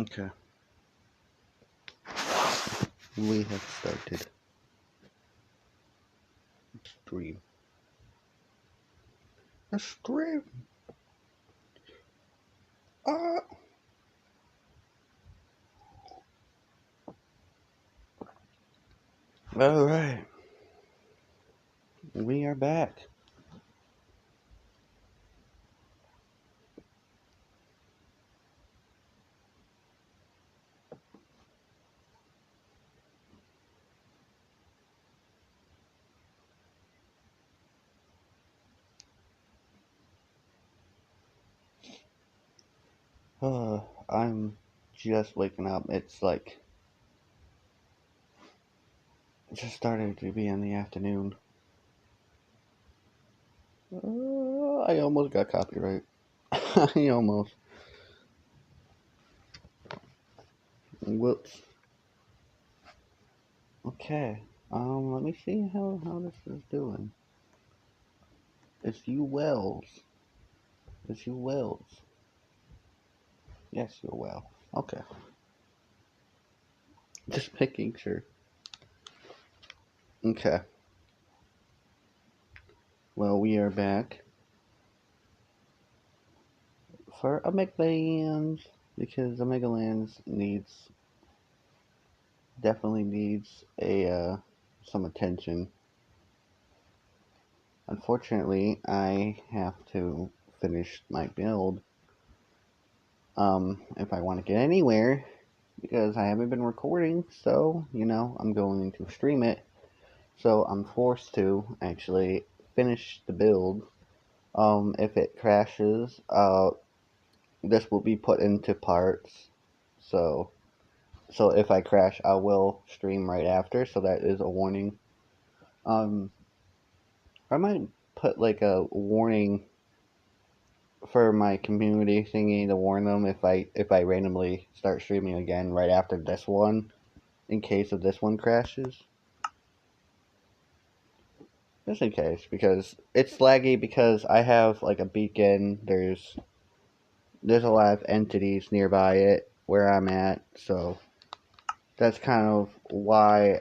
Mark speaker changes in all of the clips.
Speaker 1: Okay. We have started stream. A stream. Uh, all right. We are back. I'm just waking up. It's like just starting to be in the afternoon. I almost got copyright. I almost. Whoops. Okay. Let me see how this is doing. It's you Wells. It's you Wells. Yes, you're well. Okay. Just making sure. Okay. Well, we are back for Omegaland because Omegaland definitely needs some attention. Unfortunately, I have to finish my build if I want to get anywhere because I haven't been recording, so I'm going to stream it. So I'm forced to actually finish the build. If it crashes, this will be put into parts. So if I crash, I will stream right after. So that is a warning. I might put like a warning for my community thingy to warn them if I randomly start streaming again right after this one, in case of this one crashes. Just in case, because it's laggy because I have like a beacon. There's a lot of entities nearby it where I'm at, so that's kind of why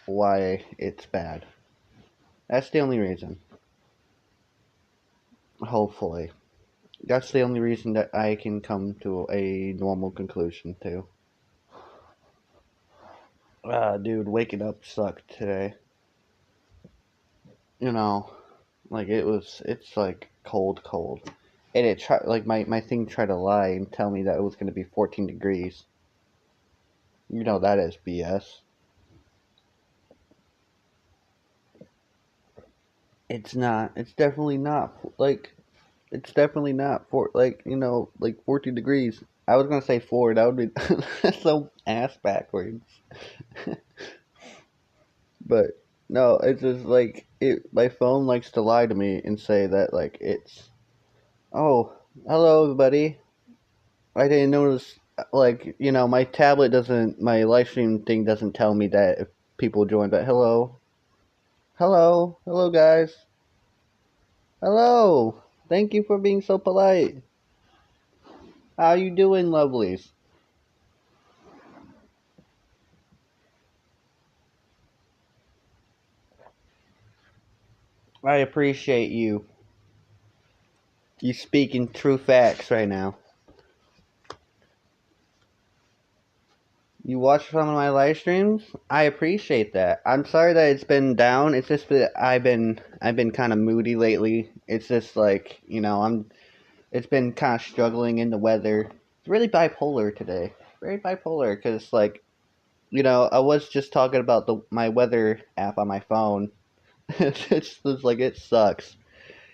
Speaker 1: it's bad. That's the only reason. Hopefully. That's the only reason that I can come to a normal conclusion to. Dude, waking up sucked today. Like it's like cold. And it tried, like my thing tried to lie and tell me that it was going to be 14 degrees. That is BS. It's not. It's definitely not. It's definitely not like 14 degrees. I was gonna say 4. That would be that's so ass backwards. But no, it's just like it. My phone likes to lie to me and say that like it's. Oh, hello everybody. I didn't notice. Like my tablet doesn't. My live stream thing doesn't tell me that if people join. But hello guys. Hello. Thank you for being so polite. How you doing, lovelies? I appreciate you. You speaking true facts right now. You watch some of my live streams? I appreciate that. I'm sorry that it's been down. It's just that I've been kind of moody lately. It's just like, it's been kind of struggling in the weather. It's really bipolar today. Very bipolar cuz like, I was just talking about my weather app on my phone. It's just like it sucks.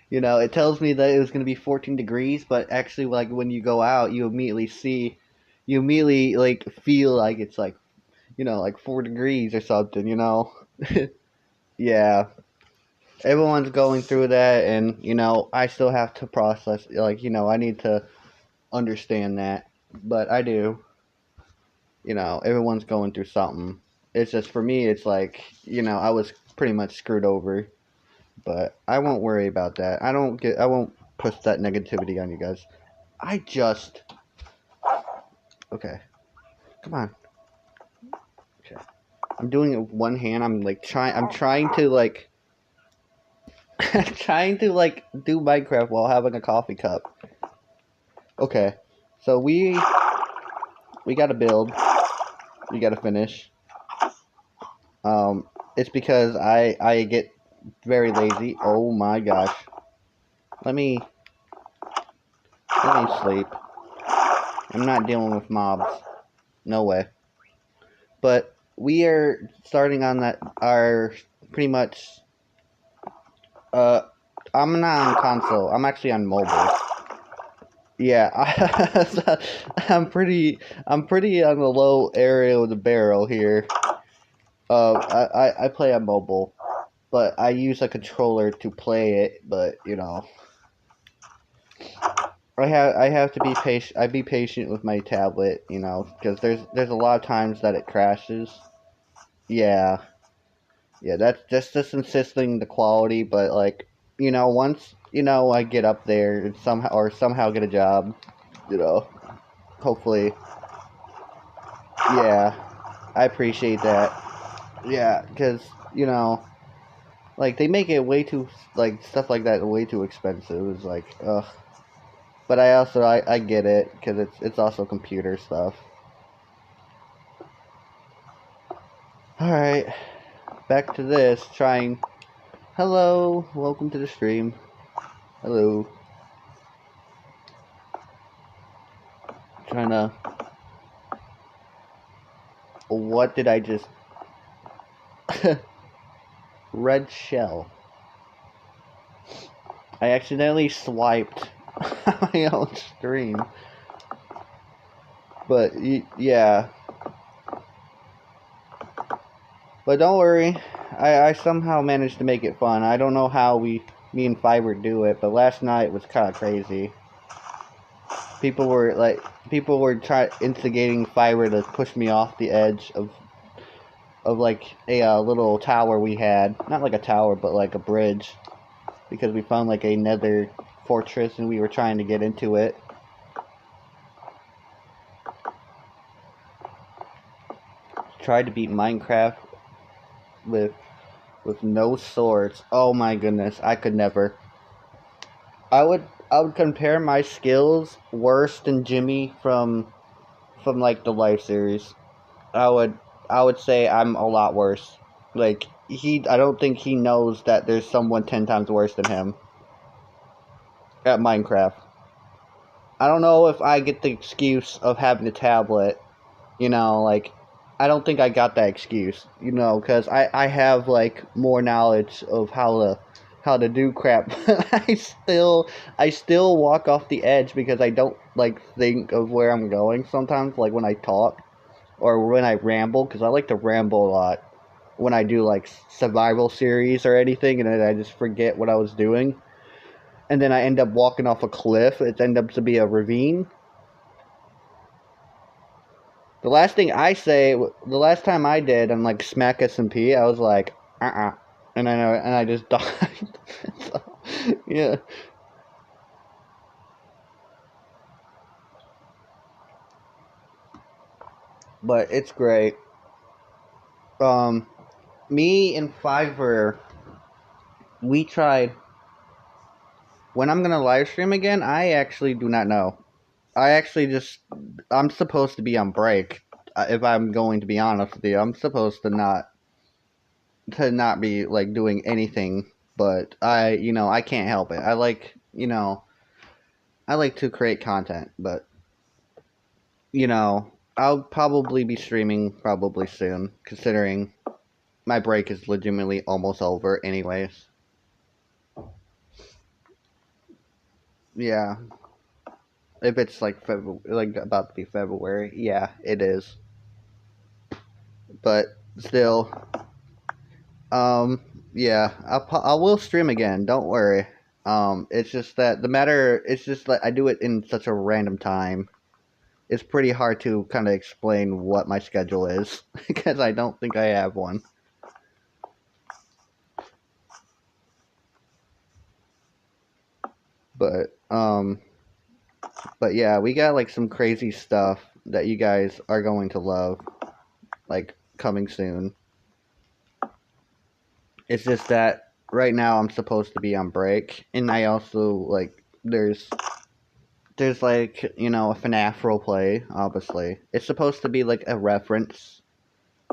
Speaker 1: It tells me that it was going to be 14 degrees, but actually, like, when you go out, you immediately, like, feel like it's, like 4 degrees or something. Yeah. Everyone's going through that, and, I still have to process, like, I need to understand that. But I do. Everyone's going through something. It's just, for me, it's like, I was pretty much screwed over. But I won't worry about that. I won't push that negativity on you guys. Okay. Come on. Okay. I'm doing it with one hand. I'm trying to like trying to like do Minecraft while having a coffee cup. Okay. So we gotta build. We gotta finish. It's because I get very lazy. Oh my gosh. Let me sleep. I'm not dealing with mobs. No way. But we are starting on that our pretty much uh I'm not on console. I'm actually on mobile. Yeah, I'm pretty on the low area of the barrel here. I play on mobile, but I use a controller to play it. But you know, I have to be patient. I be patient with my tablet, you know, because there's a lot of times that it crashes. Yeah, yeah. That's just insisting the quality, but like you know, once you know I get up there and somehow get a job, you know, hopefully, yeah, I appreciate that. Yeah, because you know, like they make it way too like stuff like that way too expensive. It's like ugh. But I get it because it's also computer stuff. All right, back to this. Trying. Hello, welcome to the stream. Hello. Trying to. What did I just? Red shell. I accidentally swiped my own stream. But yeah. But don't worry, I somehow managed to make it fun. I don't know how me and Fiverr do it, but last night was kind of crazy. People were instigating Fiverr to push me off the edge of like a little tower we had. Not like a tower, but like a bridge. Because we found like a nether fortress and we were trying to get into it. Tried to beat Minecraft with no swords. Oh my goodness, I could never. I would compare my skills worse than Jimmy from like the life series. I would I would say I'm a lot worse. Like I don't think he knows that there's someone 10 times worse than him at Minecraft. I don't know if I get the excuse of having a tablet, you know, like I don't think I got that excuse, you know, cuz I have like more knowledge of how to do crap. I still walk off the edge because I don't like think of where I'm going sometimes like when I talk or when I ramble cuz I like to ramble a lot when I do like survival series or anything and then I just forget what I was doing and then I end up walking off a cliff. It ends up to be a ravine. The last time I did on like Smack SMP, I was like, and I just died. So, yeah, but it's great. Um, Me and Fiverr, we tried. When I'm gonna live stream again, I actually do not know. I actually just, I'm supposed to be on break. If I'm going to be honest with you, I'm supposed to not be like doing anything. But you know, I can't help it. I like, you know, I like to create content, but you know, I'll probably be streaming probably soon, considering my break is legitimately almost over, anyways. Yeah, if it's like like about to be February, yeah, it is. But still, um, yeah, I will stream again. Don't worry. It's just that it's just like I do it in such a random time. It's pretty hard to kind of explain what my schedule is because I don't think I have one. But but yeah, we got like some crazy stuff that you guys are going to love, like coming soon. It's just that right now I'm supposed to be on break, and I also like there's like a FNAF role play. Obviously, it's supposed to be like a reference.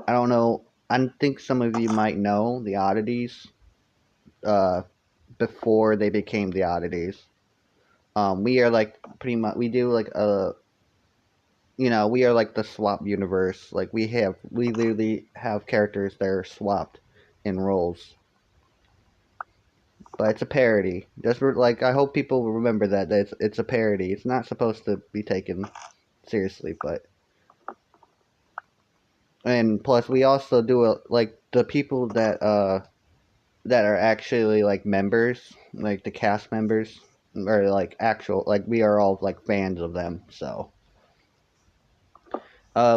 Speaker 1: I don't know. I think some of you might know the oddities. Uh, Before they became the oddities. We are like pretty much we do like a we are like the swap universe. Like we literally have characters that are swapped in roles. But it's a parody. Just like I hope people will remember that it's a parody. It's not supposed to be taken seriously, but and plus we also do like the people that are actually like members, like the cast members or like actual like we are all like fans of them. So I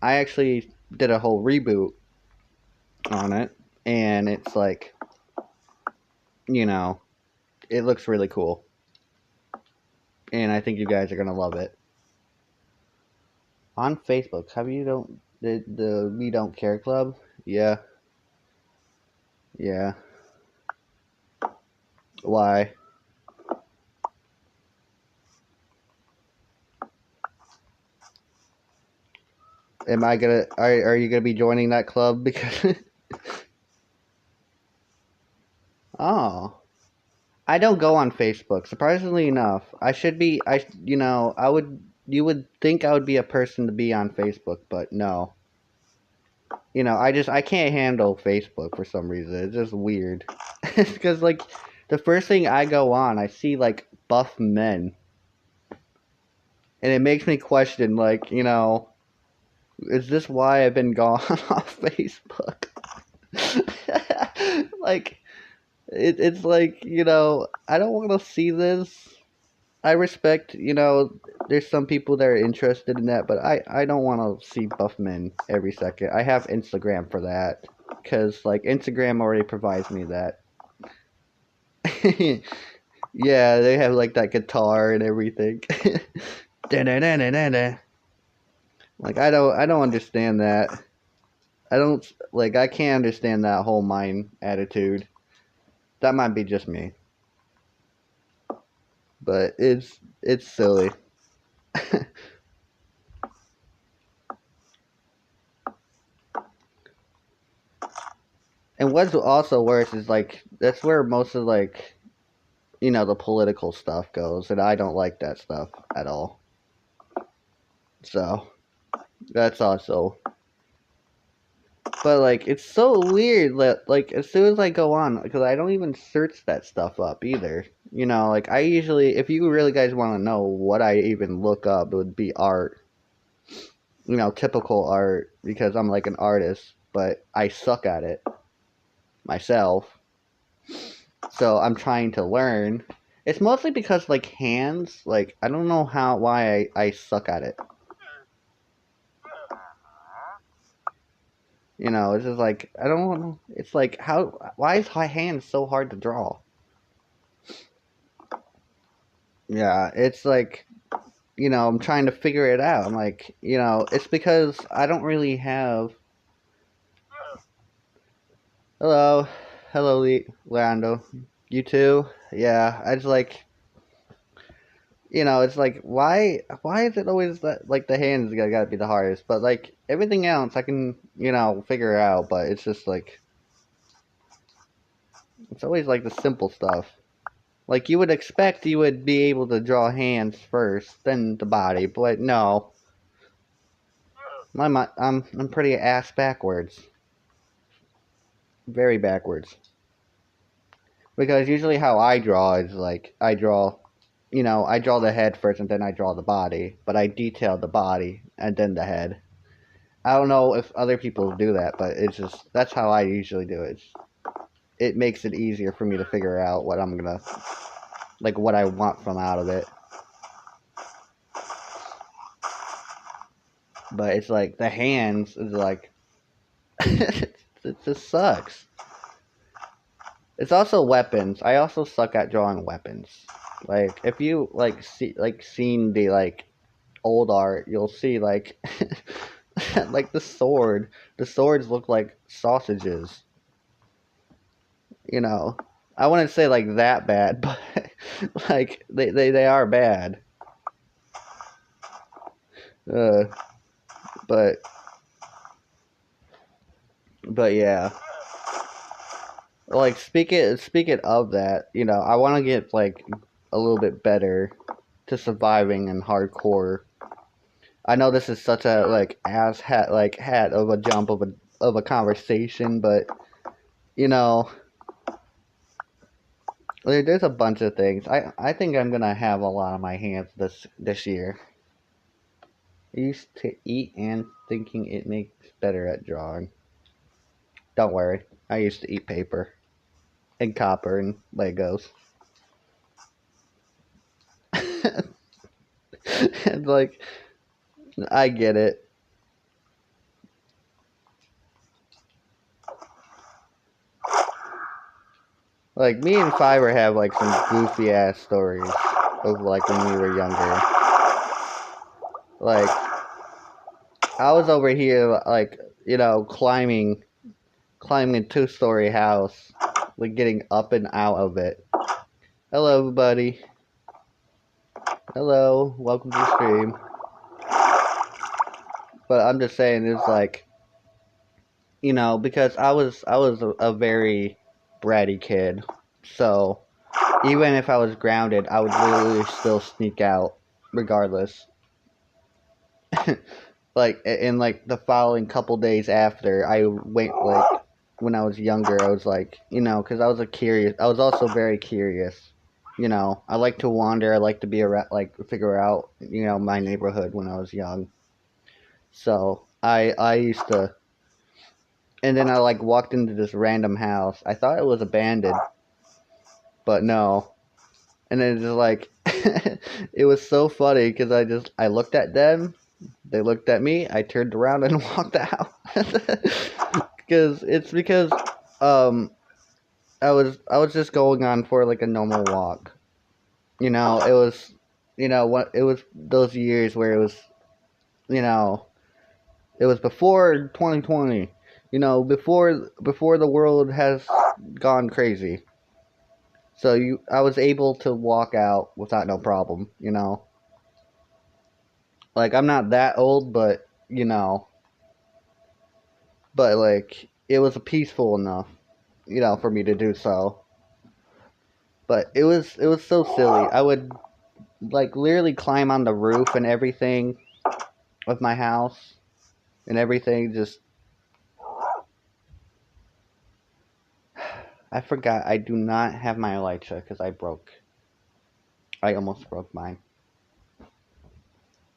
Speaker 1: actually did a whole reboot on it, and it's like you know it looks really cool, and I think you guys are gonna love it. On Facebook, have you don't the We Don't Care Club? Yeah, yeah. Why? Am I gonna are you gonna be joining that club because oh, I don't go on Facebook. Surprisingly enough, I should be. I would. You would think I would be a person to be on Facebook, but no. I can't handle Facebook for some reason. It's just weird. It's because like the first thing I go on, I see like buff men, and it makes me question like is this why I've been gone off Facebook? Like it's like I don't want to see this. I respect, there's some people that are interested in that, but I don't want to see buff men every second. I have Instagram for that, because, like, Instagram already provides me that. Yeah, they have, like, that guitar and everything. Da-da-da-da-da-da. Like, I don't understand that. I can't understand that whole mind attitude. That might be just me, but it's silly. And what's also worse is like that's where most of like the political stuff goes, and I don't like that stuff at all. So that's also, but like it's so weird that like as soon as I go on, because I don't even search that stuff up either. Like I usually, if you really guys want to know what I even look up, it would be art. Typical art because I'm like an artist, but I suck at it myself. So I'm trying to learn. It's mostly because like hands, like I don't know why I suck at it. It's just like I don't know. It's like why is my hands so hard to draw? Yeah, it's like I'm trying to figure it out. I'm like, it's because I don't really have. Hello, hello, Leandro. You too? Yeah, I just like it's like why is it always that like the hands gotta be the hardest, but like everything else I can figure out, but it's just like it's always like the simple stuff. Like you would expect you would be able to draw hands first, then the body, but no, I'm pretty ass backwards, very backwards. Because usually how I draw is like I draw the head first and then I draw the body, but I detail the body and then the head. I don't know if other people do that, but it's just that's how I usually do it. It makes it easier for me to figure out what I'm gonna like what I want from out of it. But it's like the hands is like it just sucks. It's also weapons. I also suck at drawing weapons. Like if you seen the old art, you'll see like like the sword. The swords look like sausages. You know, I wouldn't say like that bad, but like they are bad. Uh, but yeah. Like speaking of that, I want to get like a little bit better to surviving in hardcore. I know this is such a like ass hat of a jump of a conversation, but you know, there's a bunch of things. I think I'm gonna have a lot on my hands this year. I used to eat and thinking it makes better at drawing. Don't worry, I used to eat paper and copper and Legos. And like I get it. Like me and Fiverr have like some goofy ass stories of like when we were younger. Like I was over here like climbing a 2-story house, like getting up and out of it. Hello everybody. Hello, welcome to the stream. But I'm just saying it's like because I was a very bratty kid, so even if I was grounded, I would literally still sneak out regardless. Like in like the following couple days after I went like when I was younger, I was like because I was also very curious. I like to wander. I like to be around, like figure out my neighborhood when I was young. So I used to, and then I like walked into this random house. I thought it was abandoned, but no. And then it's just like it was so funny because I looked at them, they looked at me, I turned around and walked out. because I was just going on for like a normal walk. It was what it was those years where you know it was before 2020. Before the world has gone crazy. So I was able to walk out without no problem. Like I'm not that old, but like it was peaceful enough, for me to do so. But it was so silly. I would like literally climb on the roof and everything of my house and everything. Just I forgot I do not have my Elytra because I almost broke mine.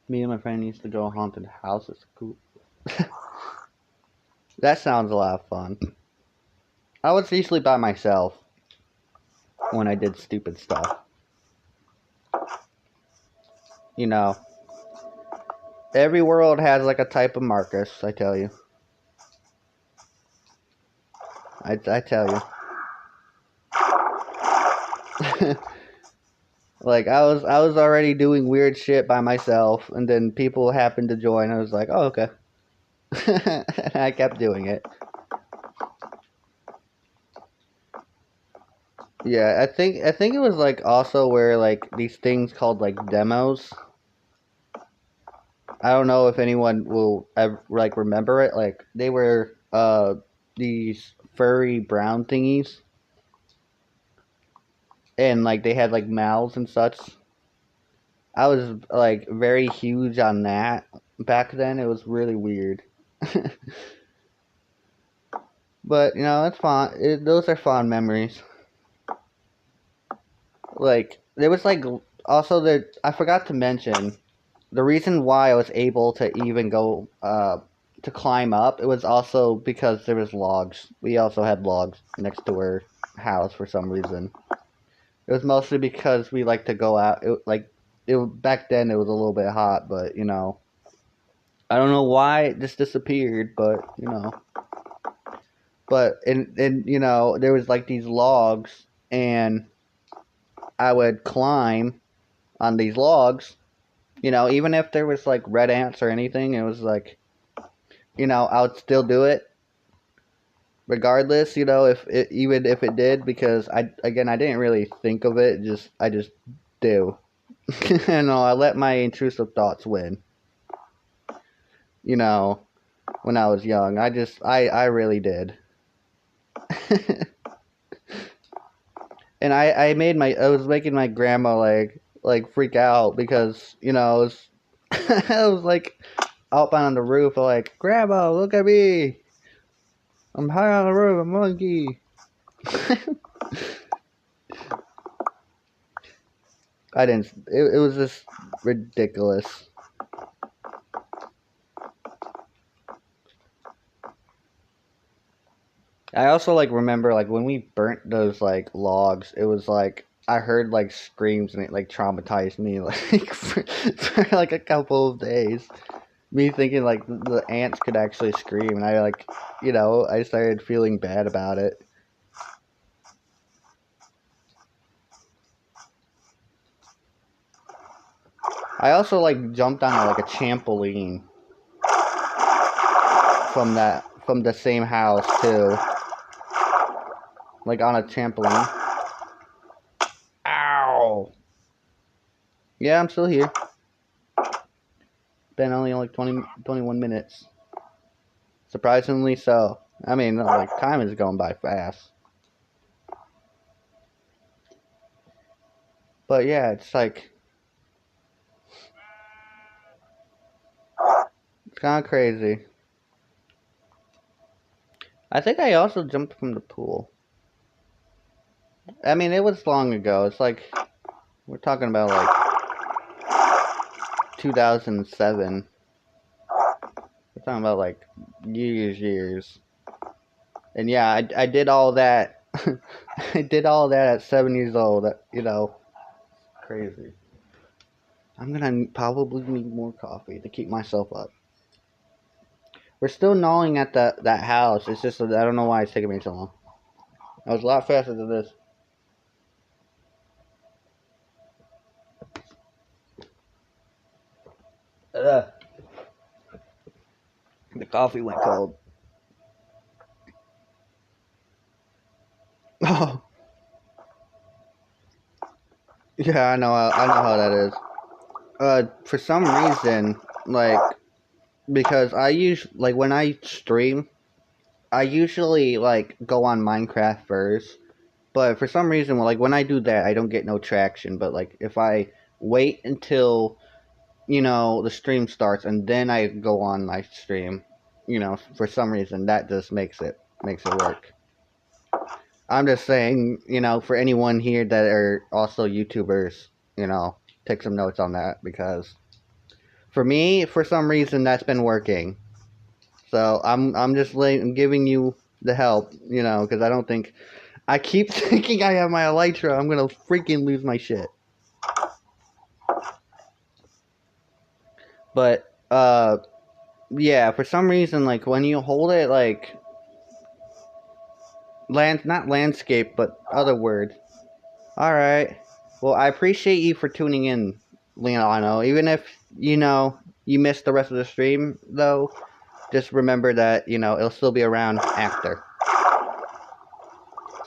Speaker 1: Me and my friend used to go haunted houses. Cool. That sounds a lot of fun. I was usually by myself when I did stupid stuff. Every world has like a type of Marcus, I tell you. I tell you. Like I was already doing weird shit by myself, and then people happened to join. I was like, oh okay. And I kept doing it. Yeah, I think it was like also where like these things called like demos. I don't know if anyone will ever like remember it. Like they were these furry brown thingies, and like they had like mouths and such. I was like very huge on that back then. It was really weird. But it's fun. Those are fond memories. Like there was like also there. I forgot to mention the reason why I was able to even go to climb up. It was also because there was logs. We also had logs next to our house for some reason. It was mostly because we like to go out. Back then it was a little bit hot, but I don't know why it just disappeared, but But and you know, there was like these logs, and I would climb on these logs. You know, even if there was like red ants or anything, it was like, you know, I would still do it regardless. You know, if it, even if it did, because I didn't really think of it. I just do. And I let my intrusive thoughts win. You know, when I was young, I really did. And I was making my grandma like freak out because, you know, I was I was like up on the roof like, "Grandma, look at me. I'm high on the roof, a monkey." I didn't it was just ridiculous. I also like remember like when we burnt those like logs, it was like I heard like screams and it like traumatized me like for like a couple of days. Me thinking like the ants could actually scream, and I like, you know, I started feeling bad about it. I also like jumped on like a trampoline from the same house too, like on a trampoline. Ow! Yeah, I'm still here. Been only like 21 minutes. Surprisingly so. I mean, like time is going by fast. But yeah, it's like it's kind of crazy. I think I also jumped from the pool. I mean, it was long ago. It's like we're talking about like 2007. We're talking about like years. And yeah, I did all that. I did all that at 7 years old. You know, crazy. I'm gonna probably need more coffee to keep myself up. We're still gnawing at that house. It's just I don't know why it's taking me so long. I was a lot faster than this. Ugh. The coffee went cold. Oh, yeah, I know. I know how that is. For some reason, like because I use like when I stream, I usually like go on Minecraft first. But for some reason, like when I do that, I don't get no traction. But like if I wait until, you know, the stream starts and then I go on my stream, you know, for some reason that just makes it work. I'm just saying, you know, for anyone here that are also YouTubers, you know, take some notes on that because for me, for some reason, that's been working. So I'm just I'm giving you the help, you know, because I don't think I keep thinking I have my elytra. I'm gonna freaking lose my shit. But yeah, for some reason, like when you hold it, like not landscape, but other word. All right. Well, I appreciate you for tuning in, Leonardo. Even if you know you missed the rest of the stream, though, just remember that you know it'll still be around after.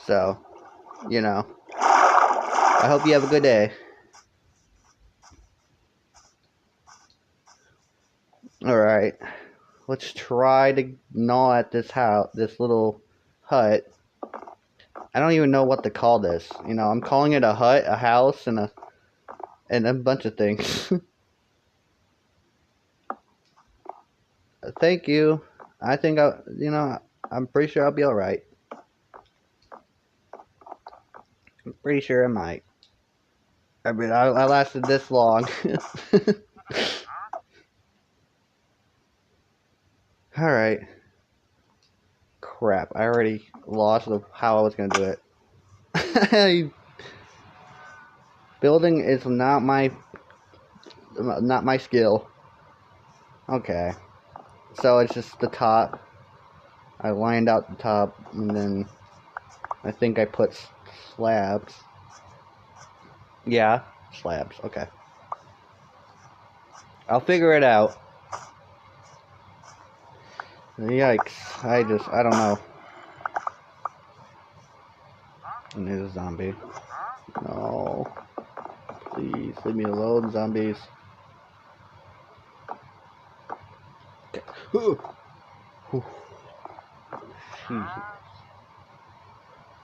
Speaker 1: So, you know, I hope you have a good day. All right. Let's try to gnaw at this house, this little hut. I don't even know what to call this. You know, I'm calling it a hut, a house, and a bunch of things. Thank you. I think you know, I'm pretty sure I'll be all right. I'm pretty sure I might. I mean, I lasted this long. All right. Crap! I already lost how I was gonna do it. Building is not my skill. Okay. So it's just the top. I lined out the top, and then I think I put slabs. Yeah, slabs. Okay. I'll figure it out. Yikes. I don't know. And there's a zombie. No. Please, leave me alone, zombies. Okay.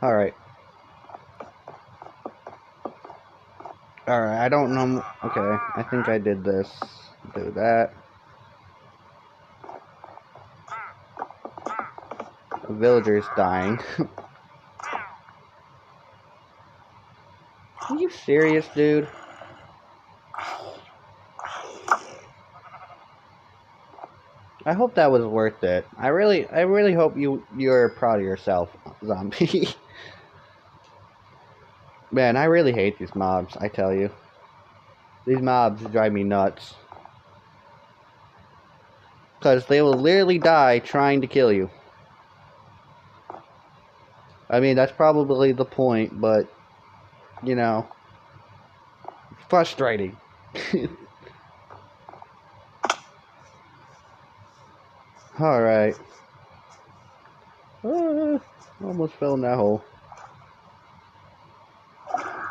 Speaker 1: Alright. Alright, I don't know. Okay, I think I did this. Do that. The villager's dying. Are you serious, dude? I hope that was worth it. I really hope you're proud of yourself, zombie. Man, I really hate these mobs, I tell you. These mobs drive me nuts. Because they will literally die trying to kill you. I mean, that's probably the point, but, you know, frustrating. Alright. Almost fell in that hole.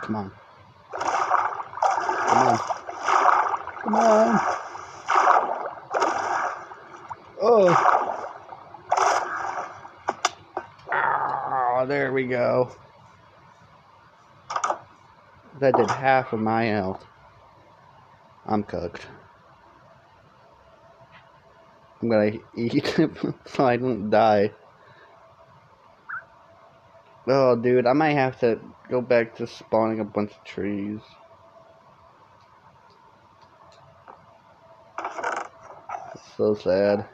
Speaker 1: Come on. Come on. Come on. Oh. Oh, there we go. That did half of my health. I'm cooked. I'm gonna eat so I don't die. Oh, dude, I might have to go back to spawning a bunch of trees. It's so sad.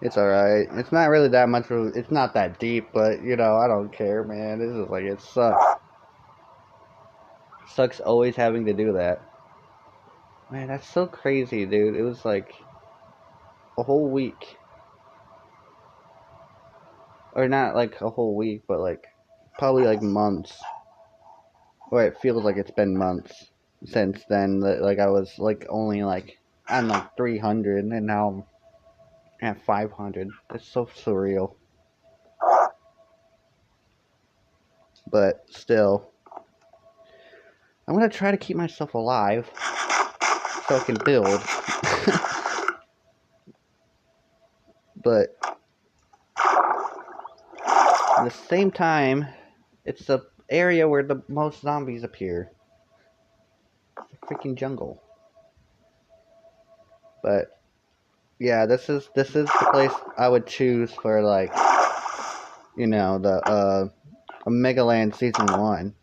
Speaker 1: It's alright. It's not really that much of, it's not that deep, but, you know, I don't care, man. This is like, it sucks. Sucks always having to do that. Man, that's so crazy, dude. It was like a whole week. Or not like a whole week, but like probably like months. Or it feels like it's been months since then. Like I was like only like I'm like 300 and now I'm at 500. It's so surreal. But still, I'm gonna try to keep myself alive so I can build. But at the same time, it's the area where the most zombies appear. The freaking jungle. But yeah, this is the place I would choose for like, you know, the Omegaland season 1.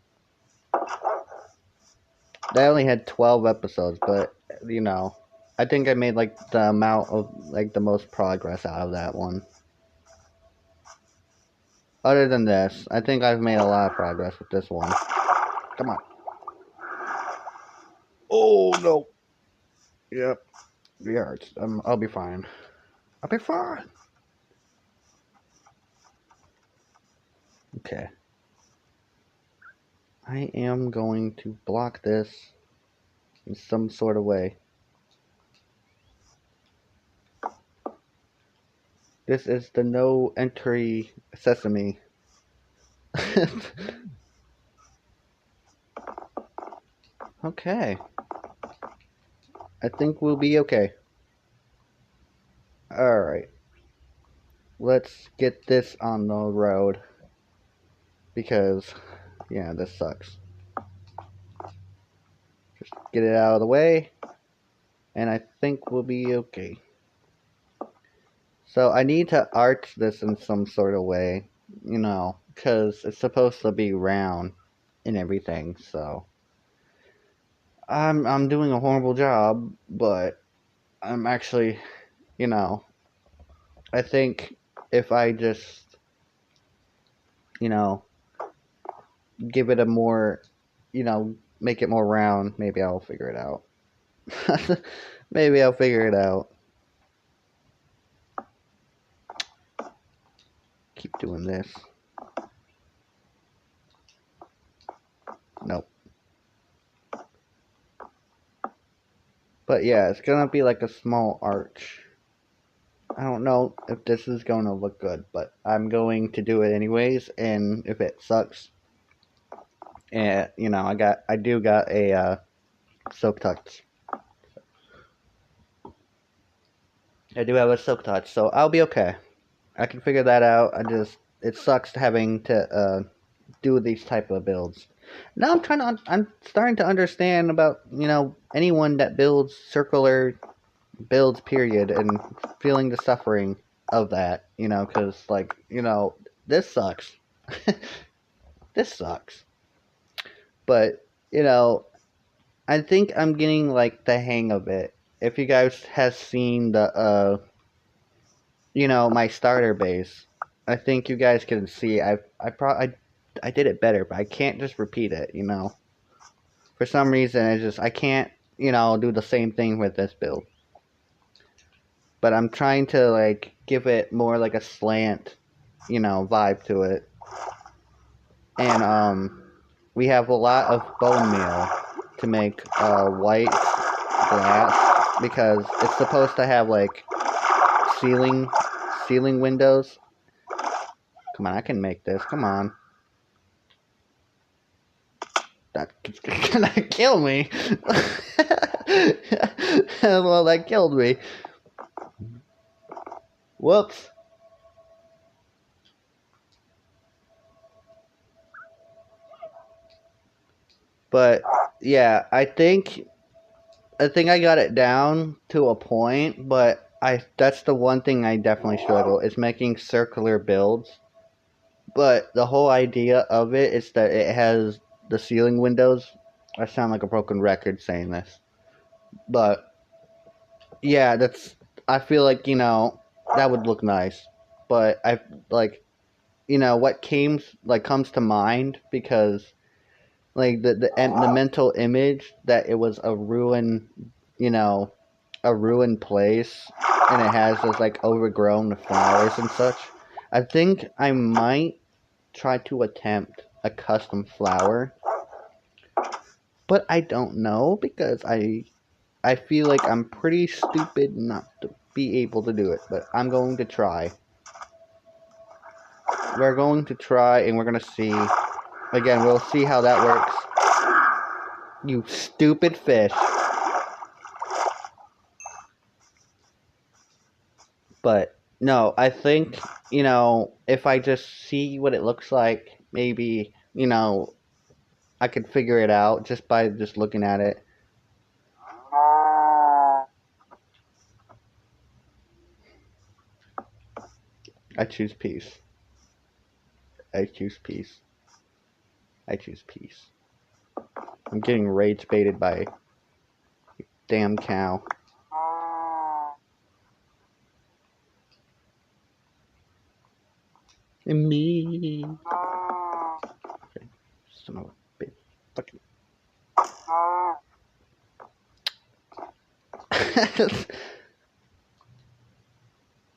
Speaker 1: They only had 12 episodes, but you know, I think I made like the amount of like the most progress out of that one. Other than this, I think I've made a lot of progress with this one. Come on. Oh no. Yep. Yeah, I'll be fine. I'll be fine. Okay. I am going to block this in some sort of way. This is the no entry sesame. Okay. I think we'll be okay. Alright. Let's get this on the road. Because, yeah, this sucks. Just get it out of the way. And I think we'll be okay. So I need to arch this in some sort of way. You know, because it's supposed to be round and everything, so. I'm doing a horrible job, but I'm actually, you know, I think if I just, you know, give it a more, you know, make it more round, maybe I'll figure it out. Maybe I'll figure it out. keep doing this. Nope. But yeah, it's gonna be like a small arch. I don't know if this is going to look good, but I'm going to do it anyways, and if it sucks, and you know, I do got a silk touch. I do have a silk touch, so I'll be okay. I can figure that out. It sucks having to do these type of builds. Now I'm starting to understand about, you know, anyone that builds circular builds, period, and feeling the suffering of that, you know, because, like, you know, this sucks. This sucks. But, you know, I think I'm getting, like, the hang of it. If you guys have seen the, you know, my starter base, I think you guys can see I did it better, but I can't just repeat it, you know. For some reason, I can't, you know, do the same thing with this build. But I'm trying to, like, give it more like a slant, you know, vibe to it. And we have a lot of bone meal to make white glass, because it's supposed to have, like, ceiling windows. Come on, I can make this. Come on. That's gonna kill me. Well, that killed me. Whoops. But yeah, I think I got it down to a point, but that's the one thing I definitely struggle is making circular builds. But the whole idea of it is that it has the ceiling windows. I sound like a broken record saying this. But yeah, I feel like, you know, that would look nice. But I like, you know, what comes to mind, because like the mental image that it was a ruin, you know, a ruined place, and it has those like overgrown flowers and such. I think I might try to attempt a custom flower, but I don't know, because I feel like I'm pretty stupid not to be able to do it, but I'm going to try. We're going to try, and we're going to see. Again, we'll see how that works. You stupid fish. But no, I think, you know, if I just see what it looks like, maybe, you know, I could figure it out just by just looking at it. I choose peace. I choose peace. I choose peace. I'm getting rage baited by a damn cow. And me. Okay, son of a bitch. Fucking.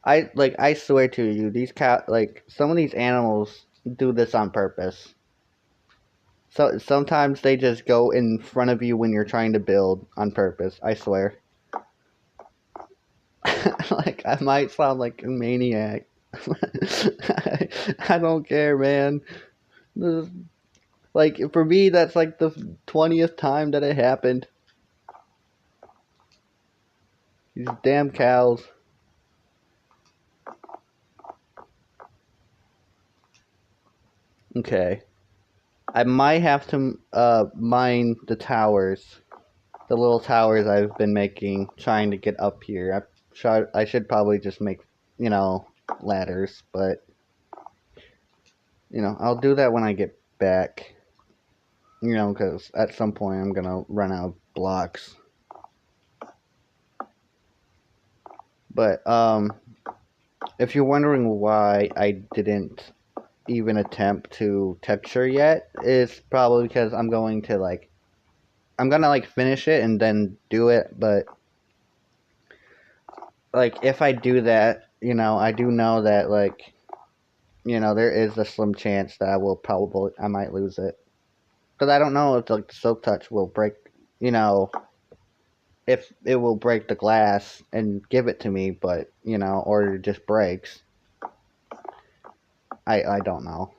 Speaker 1: I swear to you, these some of these animals do this on purpose. So sometimes they just go in front of you when you're trying to build on purpose. I swear. Like, I might sound like a maniac. I don't care, man. Like, for me, that's like the 20th time that it happened. These damn cows. Okay. I might have to mine the towers. The little towers I've been making, trying to get up here. I should probably just make, you know, ladders, but, you know, I'll do that when I get back. You know, because at some point I'm gonna run out of blocks. But, if you're wondering why I didn't even attempt to texture yet, it's probably because I'm gonna like finish it and then do it, but like if I do that, you know, I do know that, like, you know, there is a slim chance that I might lose it. Because I don't know if like the silk touch will break, you know, if it will break the glass and give it to me, but, you know, or it just breaks. I don't know.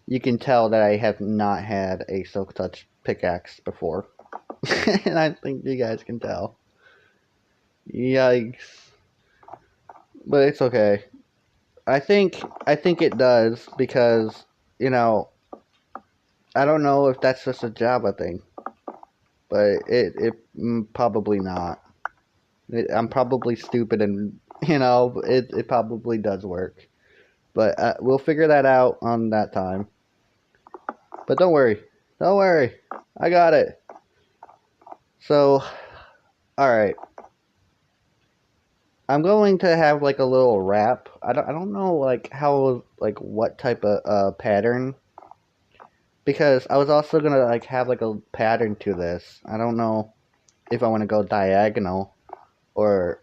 Speaker 1: You can tell that I have not had a silk touch pickaxe before. And I think you guys can tell. Yikes. But it's okay. I think it does because, you know, I don't know if that's just a Java thing, but probably not. I'm probably stupid and, you know, it probably does work. But we'll figure that out on that time. But don't worry. Don't worry. I got it. So, alright. I'm going to have like a little wrap. I don't know like how like what type of pattern, because I was also gonna like have like a pattern to this. I don't know if I want to go diagonal or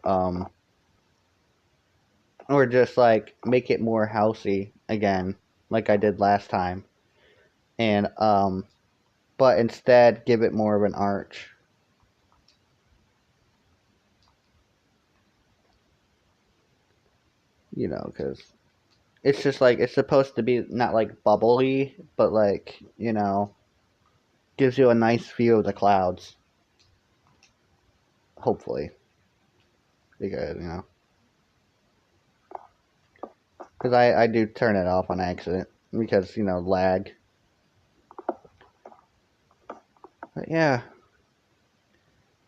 Speaker 1: just like make it more housey again like I did last time, and but instead give it more of an arch. You know, because it's just like it's supposed to be not like bubbly, but like, you know, gives you a nice view of the clouds. Hopefully, because, you know, because I do turn it off on accident because, you know, lag. But yeah,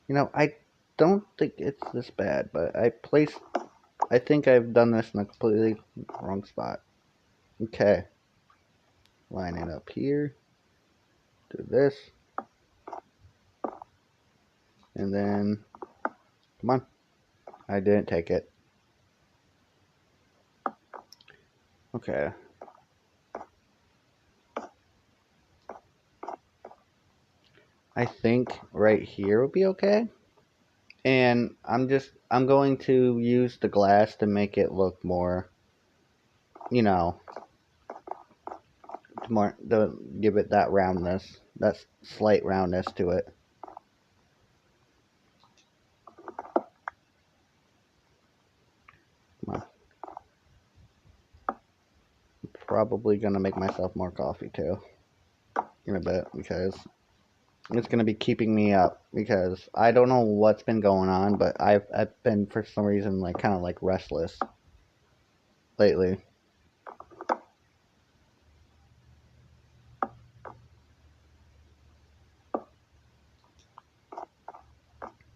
Speaker 1: you know, I don't think it's this bad, but I think I've done this in a completely wrong spot. Okay, line it up here, do this, and then, come on, I didn't take it. Okay. I think right here will be okay. And I'm going to use the glass to make it look more, you know, to give it that roundness, that slight roundness to it. Come on. I'm probably gonna make myself more coffee too in a bit, because it's gonna be keeping me up, because I don't know what's been going on, but I've been for some reason like kind of like restless lately.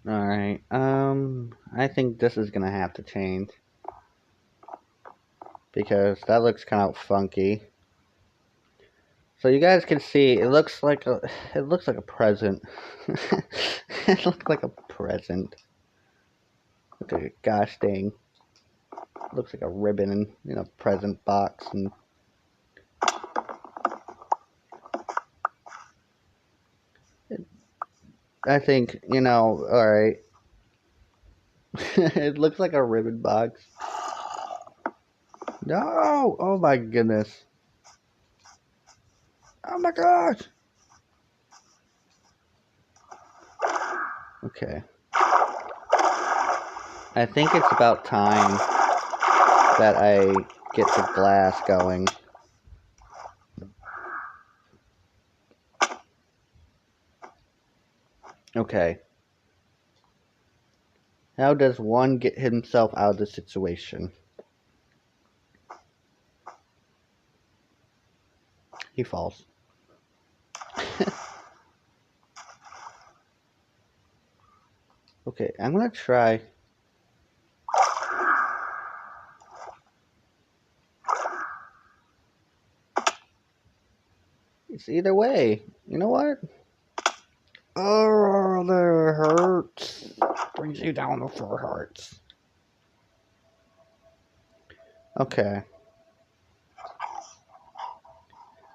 Speaker 1: Alright, I think this is gonna have to change, because that looks kind of funky. So you guys can see, it looks like a present. It looks like a present. Okay, gosh dang. It looks like a ribbon in a present box, and I think, you know, alright. It looks like a ribbon box. No! Oh my goodness. Oh my gosh! Okay. I think it's about time that I get the glass going. Okay. How does one get himself out of the situation? He falls. Okay, I'm gonna try. It's either way. You know what? Oh, that hurts. Brings you down the floor, hurts. Okay.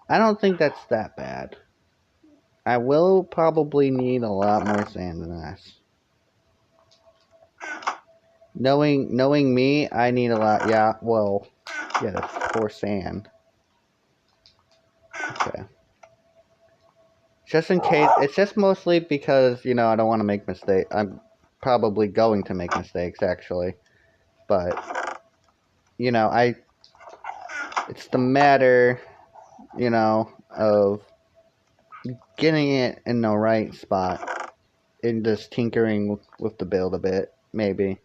Speaker 1: I don't think that's that bad. I will probably need a lot more sand than this. Knowing me, I need a lot. Yeah, well, yeah, that's for sand. Okay. Just in case, it's just mostly because, you know, I don't want to make mistakes. I'm probably going to make mistakes, actually. But, you know, it's the matter, you know, of getting it in the right spot and just tinkering with the build a bit, maybe.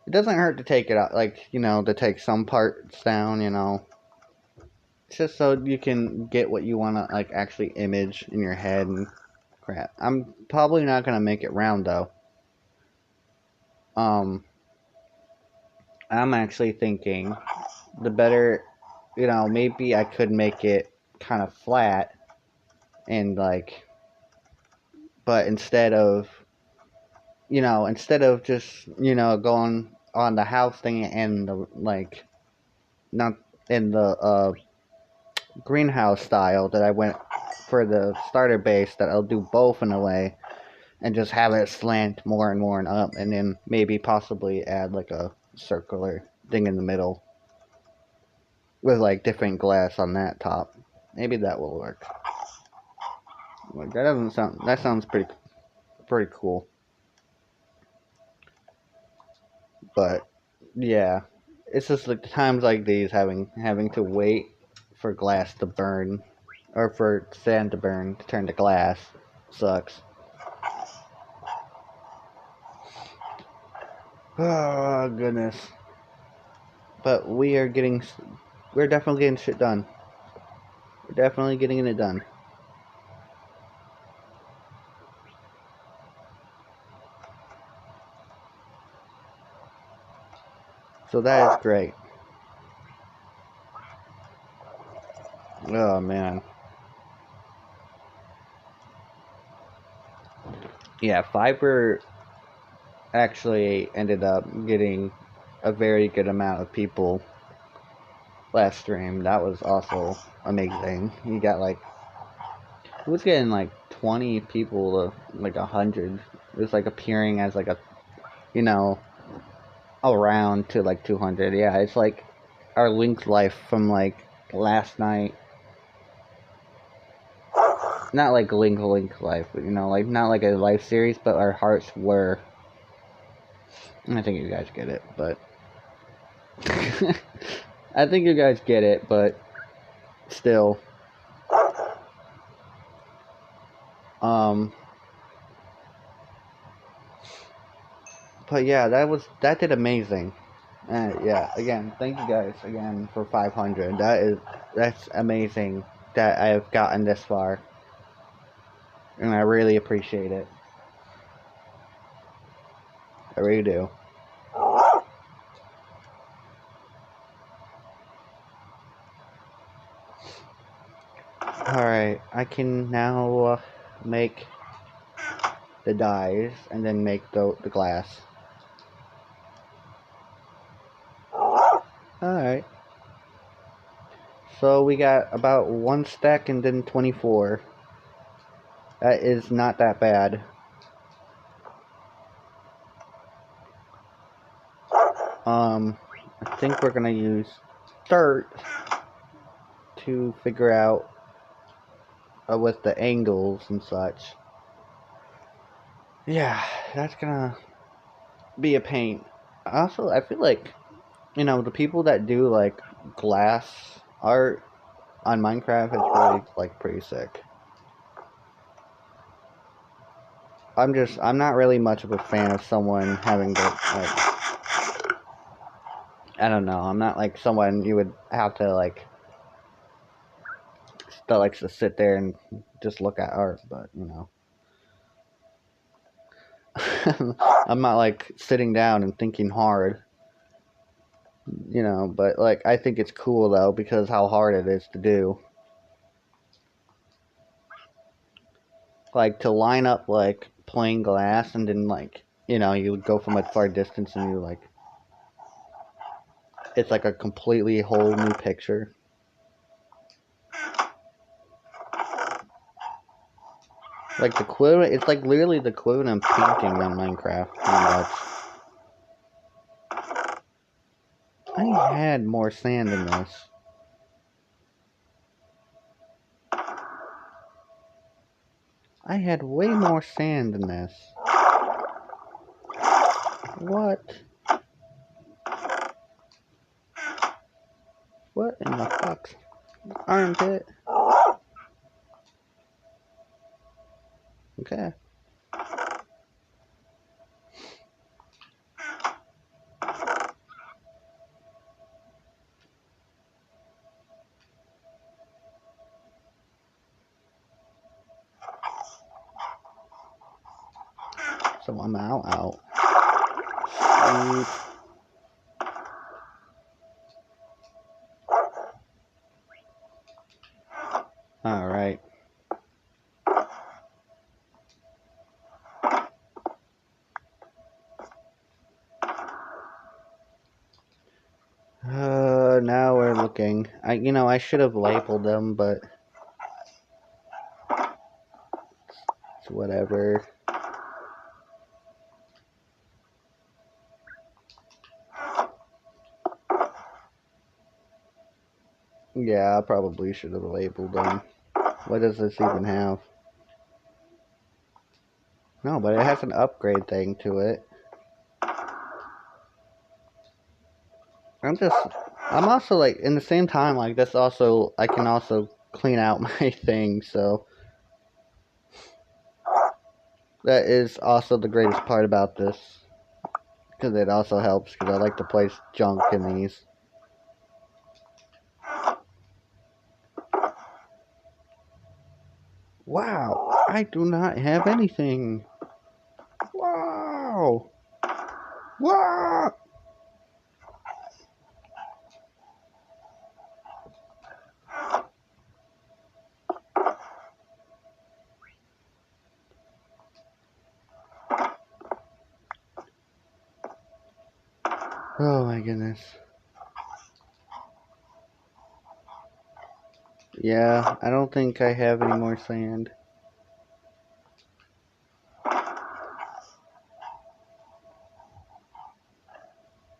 Speaker 1: It doesn't hurt to take it out, like, you know, to take some parts down, you know. It's just so you can get what you want to, like, actually image in your head and crap. I'm probably not going to make it round, though. I'm actually thinking the better, you know, maybe I could make it kind of flat and, like, but instead of just, you know, going on the house thing and the, like, not in the, greenhouse style that I went for the starter base, that I'll do both in a way and just have it slant more and more and up, and then maybe possibly add like a circular thing in the middle with like different glass on that top. Maybe that will work. Like that sounds pretty cool. But yeah, it's just like times like these, having to wait for glass to burn or for sand to burn to turn to glass sucks. Oh goodness. But we're definitely getting shit done. We're definitely getting it done. So that is great. Oh man. Yeah, Fiber actually ended up getting a very good amount of people last stream. That was also amazing. He was getting like 20 people to like 100. It was like appearing as like a, you know, around to like 200. Yeah, it's like our Link life from like last night. Not like Link life, but you know, like not like a life series, but our hearts were. I think you guys get it, but I think you guys get it, but still. Um, but yeah, that did amazing. Yeah, again, thank you guys again for 500. That's amazing that I've gotten this far, and I really appreciate it. I really do. All right, I can now make the dies and then make the glass. All right. So we got about one stack and then 24. That is not that bad. I think we're gonna use dirt to figure out with the angles and such. Yeah, that's gonna be a pain. Also, I feel like, you know, the people that do like glass art on Minecraft is really like pretty sick. I'm not really much of a fan of someone having to like, I don't know, I'm not like someone you would have to like that likes to sit there and just look at art, but you know. I'm not like sitting down and thinking hard, you know, but like I think it's cool though because how hard it is to do. Like to line up like plain glass and then like, you know, you go from a far distance and you like it's like a completely whole new picture. Like the equivalent, it's like literally the equivalent of painting on Minecraft. I had more sand than this. I had way more sand than this. What? What in the fuck's armpit? Okay. So I'm out. Alright. Now we're looking. I should have labeled them, but it's whatever. Yeah, I probably should have labeled them. What does this even have? No, but it has an upgrade thing to it. I'm also like, in the same time, like this also, I can also clean out my thing, so. That is also the greatest part about this. Because it also helps, because I like to place junk in these. Wow, I do not have anything. Wow. Wow. Oh my goodness. Yeah, I don't think I have any more sand.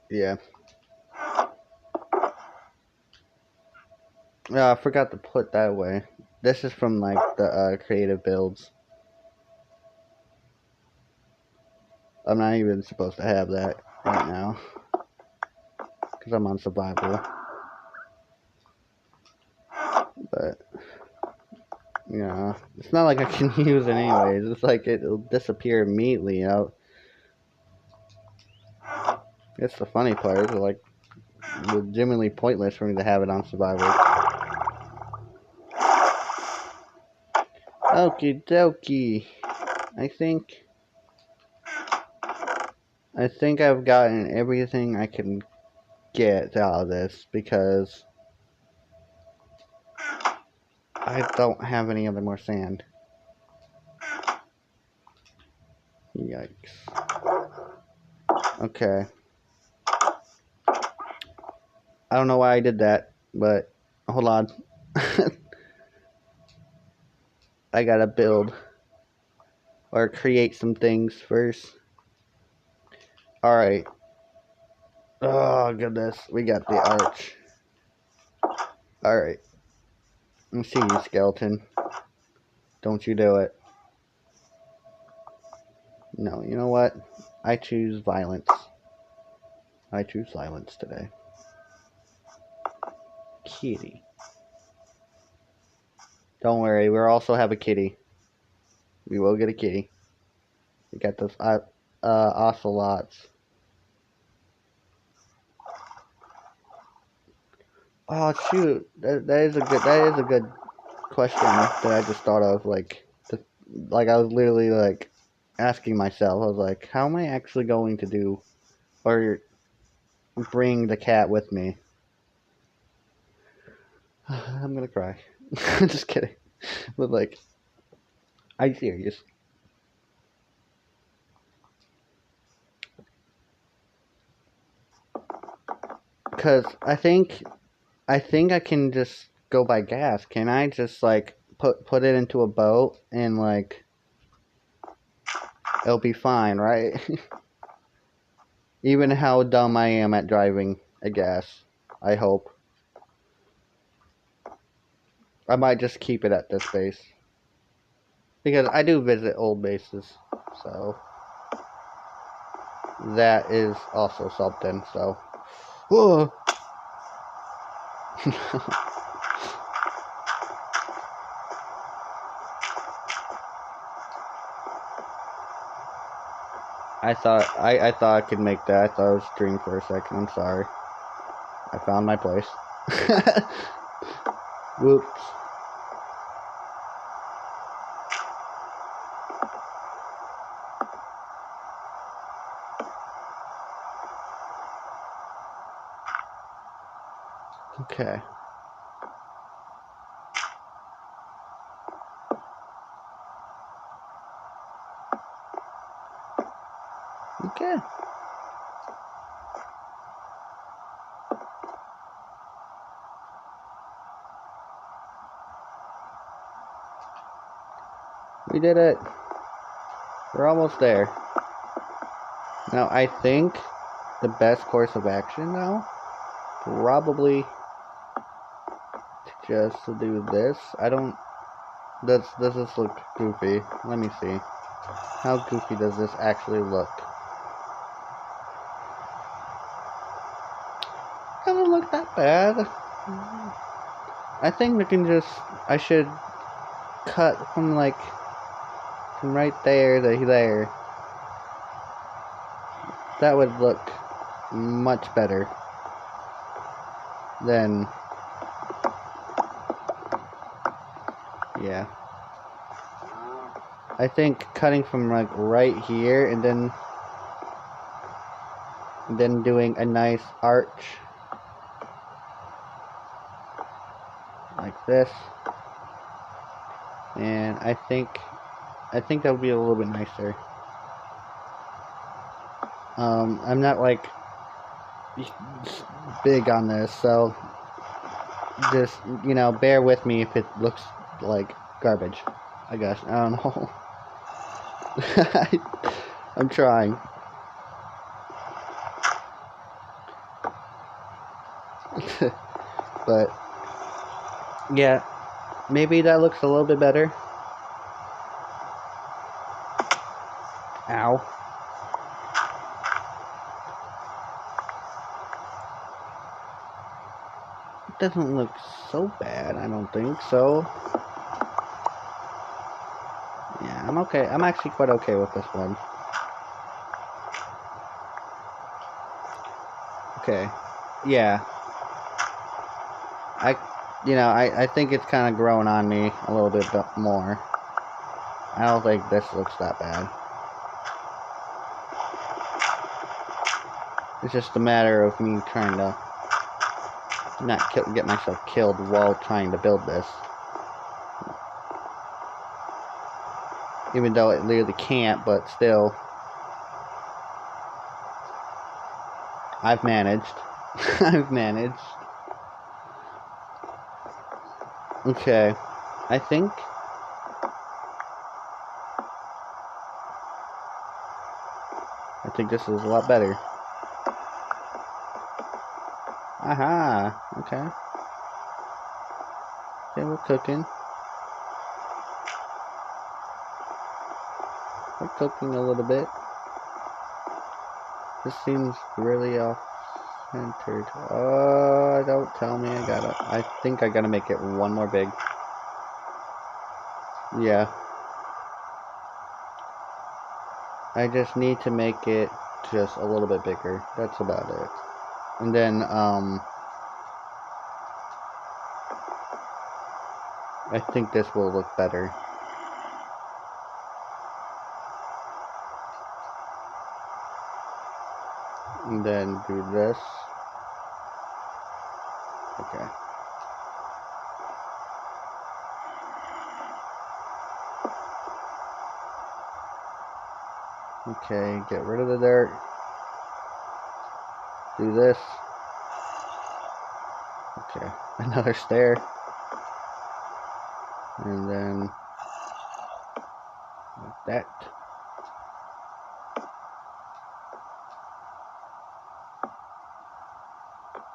Speaker 1: Yeah. I forgot to put that away. This is from like the creative builds. I'm not even supposed to have that right now. Because I'm on survival. But, yeah, it's not like I can use it anyways. It's like it'll disappear immediately, you know. That's the funny part. It's like legitimately pointless for me to have it on survival. Okie dokie. I think I've gotten everything I can get out of this because I don't have any other more sand. Yikes. Okay. I don't know why I did that, but hold on. I gotta build or create some things first. Alright. Oh, goodness. We got the arch. Alright. Let's see you, skeleton. Don't you do it. No, you know what? I choose violence. I choose silence today. Kitty. Don't worry, we'll also have a kitty. We will get a kitty. We got those ocelots. Oh shoot, that is a good question that I just thought of. Like I was literally like asking myself. I was like, how am I actually going to do or bring the cat with me? I'm gonna cry. Just kidding. But like, I'm serious. Because I think I can just go by gas. Can I just like put it into a boat and like It'll be fine, right? Even how dumb I am at driving a gas. I hope. I might just keep it at this base. Because I do visit old bases. So that is also something, so. Whoa. I thought I could make that. I thought it was a dream for a second. I'm sorry. I found my place. Whoops. Okay. Okay. We did it. We're almost there. Now, I think the best course of action now, probably just to do this. I don't. Does this look goofy? Let me see. How goofy does this actually look? Doesn't look that bad. I think I should cut from from right there to there. That would look much better than, yeah. I think cutting from right here and then doing a nice arch like this, and I think that would be a little bit nicer. I'm not big on this, so just bear with me if it looks like garbage. I guess I don't know. I'm trying. But yeah, maybe that looks a little bit better. Ow. It doesn't look so bad, I don't think so. Yeah, I'm okay. I'm actually quite okay with this one. Okay. Yeah. I think it's kind of growing on me a little bit more. I don't think this looks that bad. It's just a matter of me trying to not get myself killed while trying to build this. Even though it literally can't, but still. I've managed. I've managed. Okay. I think this is a lot better. Aha! Okay. Okay, we're cooking. We're cooking a little bit. This seems really off-centered. Oh, don't tell me I think I gotta make it one more big. Yeah. I just need to make it just a little bit bigger. That's about it. And then, I think this will look better. And then do this. Okay. Okay, get rid of the dirt. Do this. Okay, another stair. And then like that.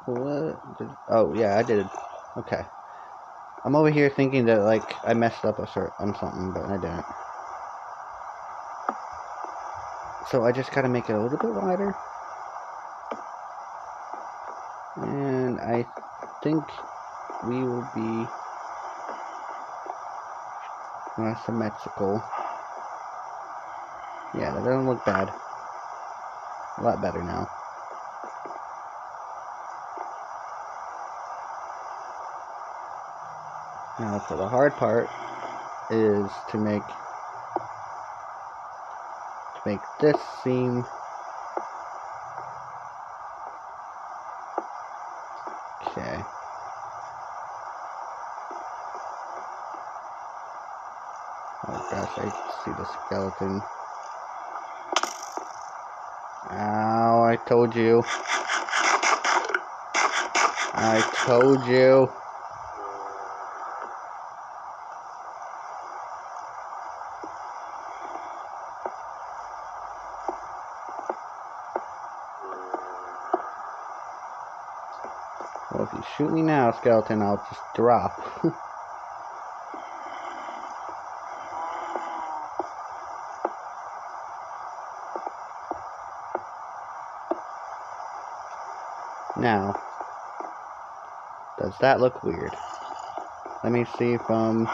Speaker 1: What? Oh, yeah, I did. Okay. I'm over here thinking that, like, I messed up on something, but I didn't. So I just gotta make it a little bit wider. And I think we will be symmetrical. Yeah, that doesn't look bad. A lot better now. Now for the hard part is to make this seam okay. Oh gosh, I see the skeleton. Ow, I told you. I told you. Well, if you shoot me now, skeleton, I'll just drop. Now, does that look weird? Let me see from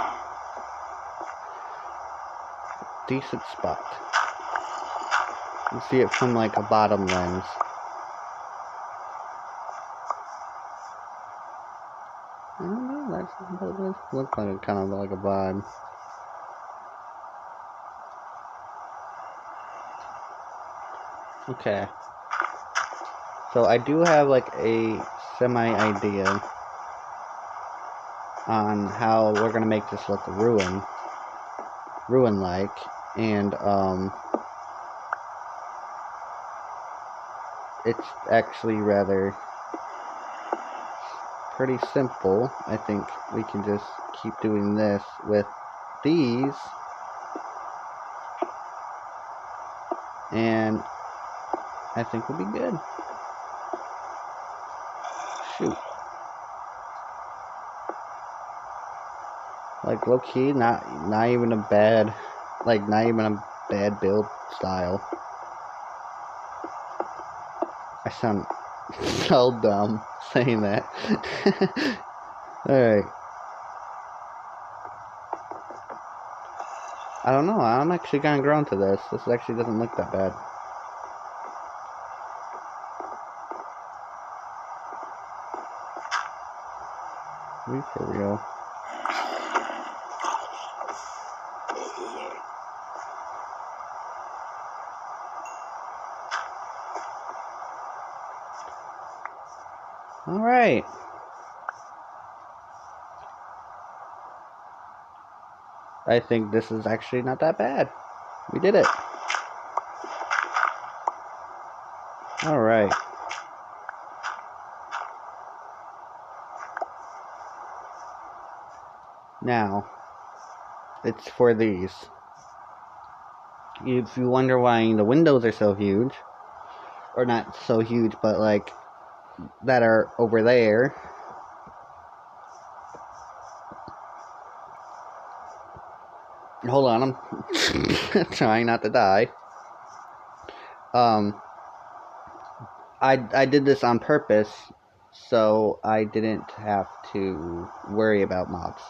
Speaker 1: decent spot. You see it from like a bottom lens. I don't know, that looks like kind of like a vibe. Okay. So I do have like a semi-idea on how we're gonna make this look ruin-like, and it's actually rather pretty simple. I think we can just keep doing this with these, and I think we'll be good. Shoot. Like low-key, not even a bad, like not even a bad build style. I sound so dumb saying that. Alright. I don't know, I'm actually kind of grown to this. This actually doesn't look that bad. Are we for real? Alright. I think this is actually not that bad. We did it. Alright. Now, it's for these. If you wonder why the windows are so huge, or not so huge, but like, that are over there. Hold on, I'm trying not to die. I did this on purpose, so I didn't have to worry about mobs.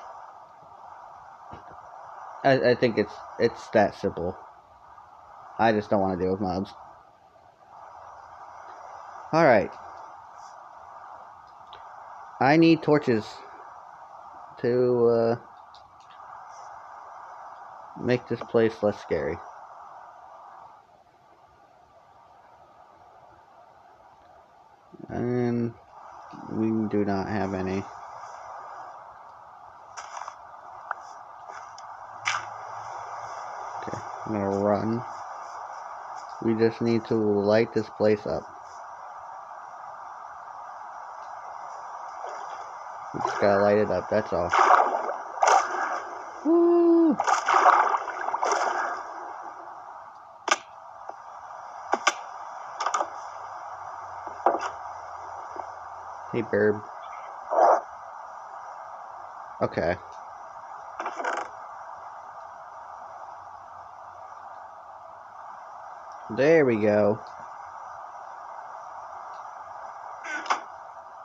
Speaker 1: I think it's that simple. I just don't want to deal with mobs. Alright. I need torches to make this place less scary. And we do not have any. Okay, I'm gonna run. We just need to light this place up. We just gotta light it up, that's all. Woo! Hey, Burb. Okay. There we go.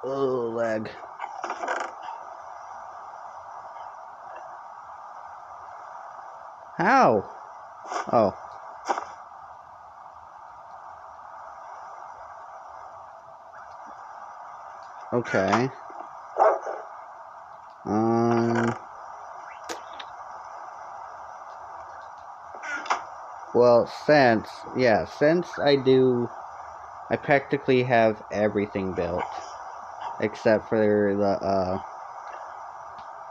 Speaker 1: Oh, lag. How? Oh. Okay. Well, since I practically have everything built. Except for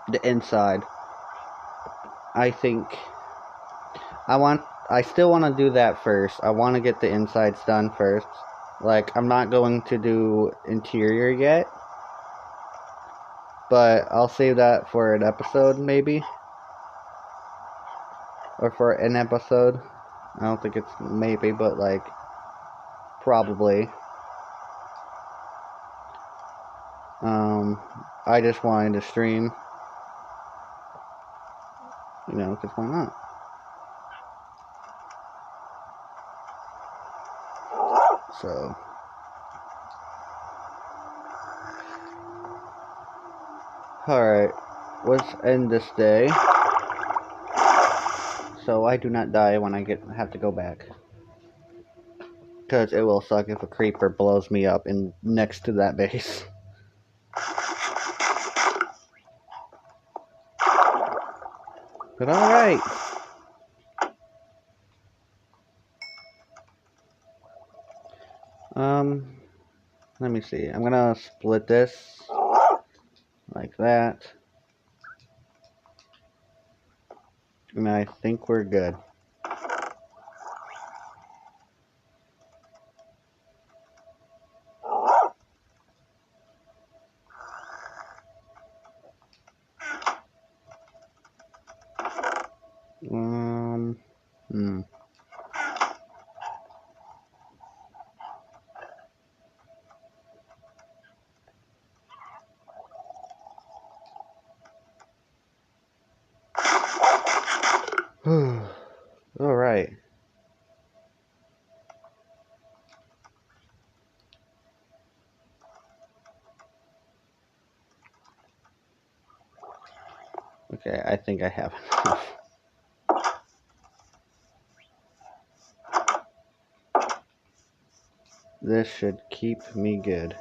Speaker 1: the inside. I think I still want to do that first. I want to get the insides done first. Like, I'm not going to do interior yet. But I'll save that for an episode, maybe. Or for an episode. I don't think it's maybe, but like, probably. I just wanted to stream. You know, because why not? So. Alright. Let's end this day. So I do not die when I have to go back. Because it will suck if a creeper blows me up in next to that base. But alright. Let me see. I'm gonna split this like that. And I think we're good. Hmm. Alright. Okay, I think I have enough. This should keep me good.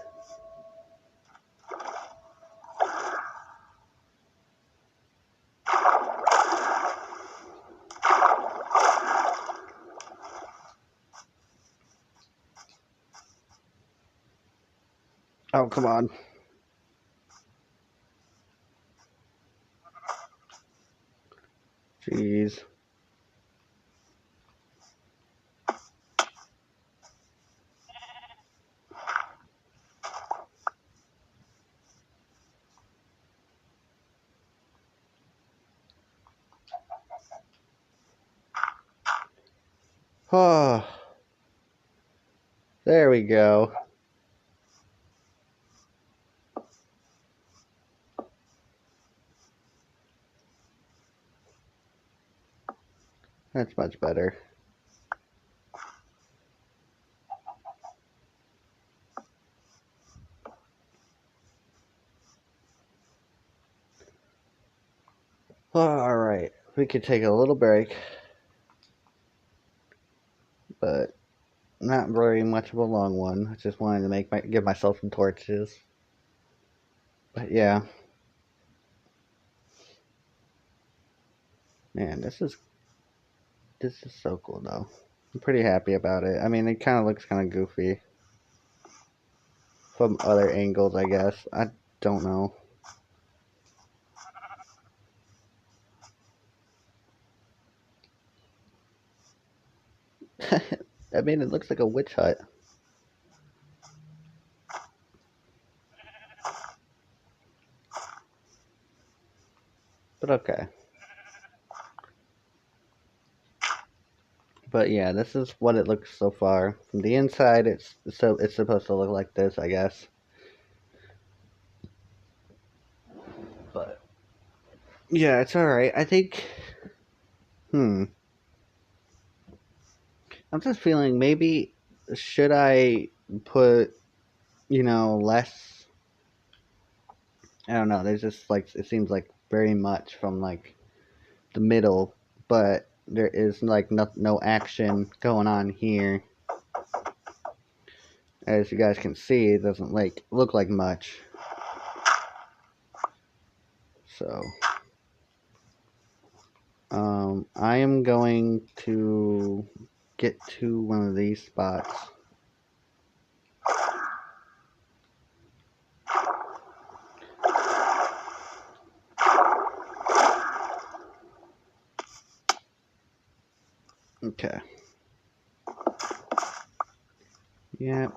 Speaker 1: Oh, come on. Jeez. Oh. There we go. That's much better. Alright, we could take a little break. But not very much of a long one. I just wanted to give myself some torches. But yeah. Man, this is so cool though. I'm pretty happy about it. I mean, it kind of looks kind of goofy from other angles, I guess. I don't know. I mean, it looks like a witch hut. But okay. But yeah, this is what it looks so far. From the inside, it's supposed to look like this, I guess. Yeah, it's alright. I think, I'm just feeling maybe should I put, less. I don't know. There's just like it seems like very much from like the middle, but there is like no action going on here. As you guys can see, it doesn't like look like much. So, I am going to get to one of these spots. Okay. Yep.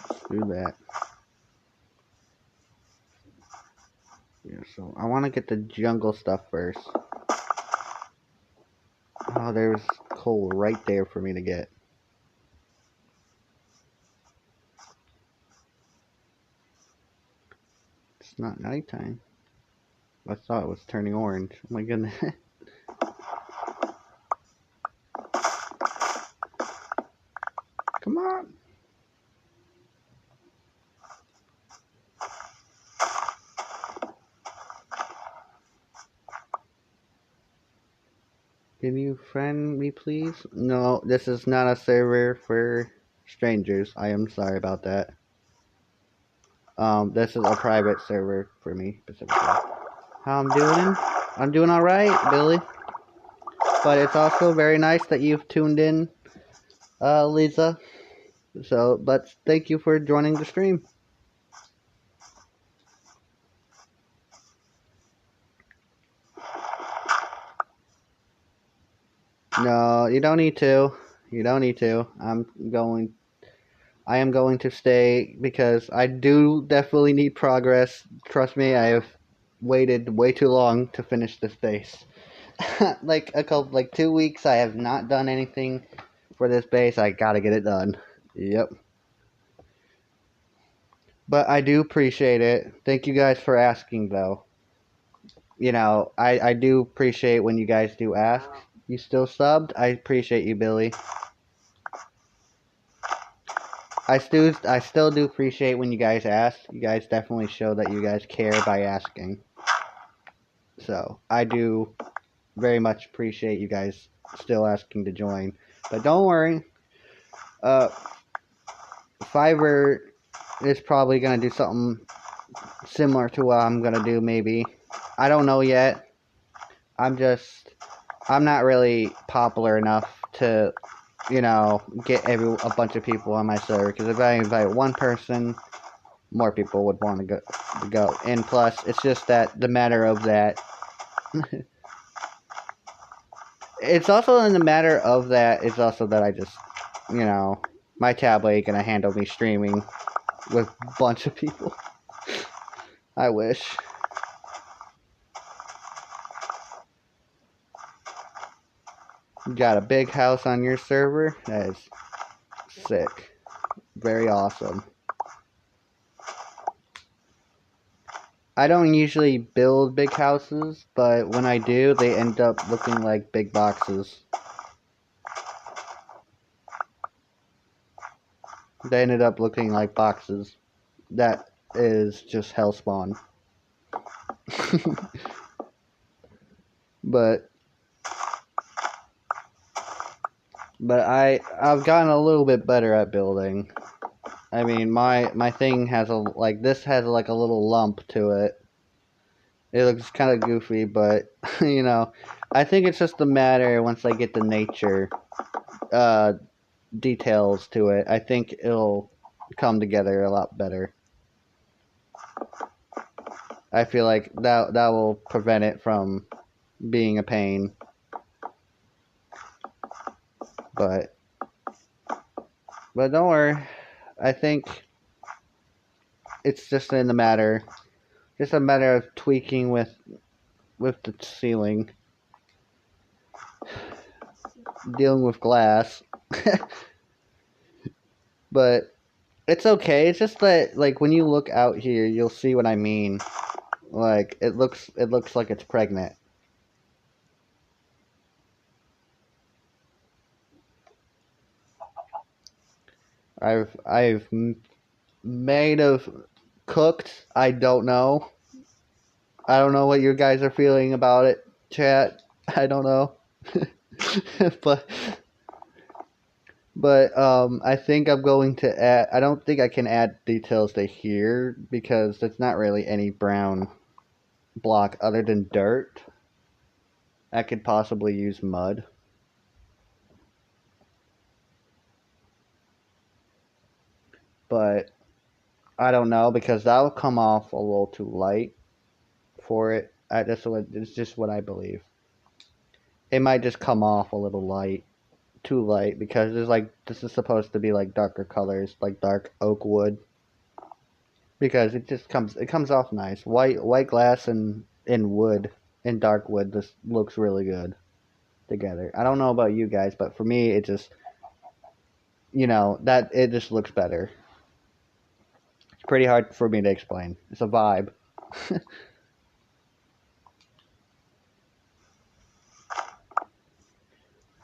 Speaker 1: Let's do that. Yeah, so I want to get the jungle stuff first. Oh, there's coal right there for me to get. It's not nighttime. I thought it was turning orange. Oh my goodness. Come on. Can you friend me, please? No, this is not a server for strangers. I am sorry about that. This is a private server for me specifically. How I'm doing? I'm doing alright, Billy. But it's also very nice that you've tuned in, Lisa. So, but thank you for joining the stream. No, you don't need to. You don't need to. I am going to stay because I do definitely need progress. Trust me, I have waited way too long to finish this base. Like 2 weeks, I have not done anything for this base. I gotta get it done. Yep. But I do appreciate it. Thank you guys for asking, though. I do appreciate when you guys do ask. You still subbed? I appreciate you, Billy. I still do appreciate when you guys ask. You guys definitely show that you guys care by asking. So, I do very much appreciate you guys still asking to join. But don't worry. Fiverr is probably going to do something similar to what I'm going to do, maybe. I don't know yet. I'm not really popular enough to, get a bunch of people on my server. Because if I invite one person, more people would want to go. And plus, it's just that the matter of that. It's also in the matter of that. It's also that I just, my tablet ain't gonna handle me streaming with a bunch of people. I wish. You got a big house on your server? That is sick. Very awesome. I don't usually build big houses, but when I do, they end up looking like big boxes. They ended up looking like boxes. That is just hellspawn. but I've gotten a little bit better at building. I mean, my thing has this has like a little lump to it. It looks kind of goofy, but I think it's just a matter once I get the nature details to it. I think it'll come together a lot better. I feel like that will prevent it from being a pain. But don't worry. I think it's just a matter of tweaking with the ceiling, dealing with glass. But it's okay. It's just that when you look out here, you'll see what I mean. Like it looks like it's pregnant. I've made of cooked. I don't know. I don't know what you guys are feeling about it, chat. I don't know. but I think I'm going to add. I don't think I can add details to here because there's not really any brown block other than dirt. I could possibly use mud. But I don't know because that'll come off a little too light for it. It's just what I believe. It might just come off a little light, too light, because there's like this is supposed to be like darker colors, like dark oak wood. Because it comes off nice. White glass and wood and dark wood just looks really good together. I don't know about you guys, but for me it just that it just looks better. It's pretty hard for me to explain. It's a vibe.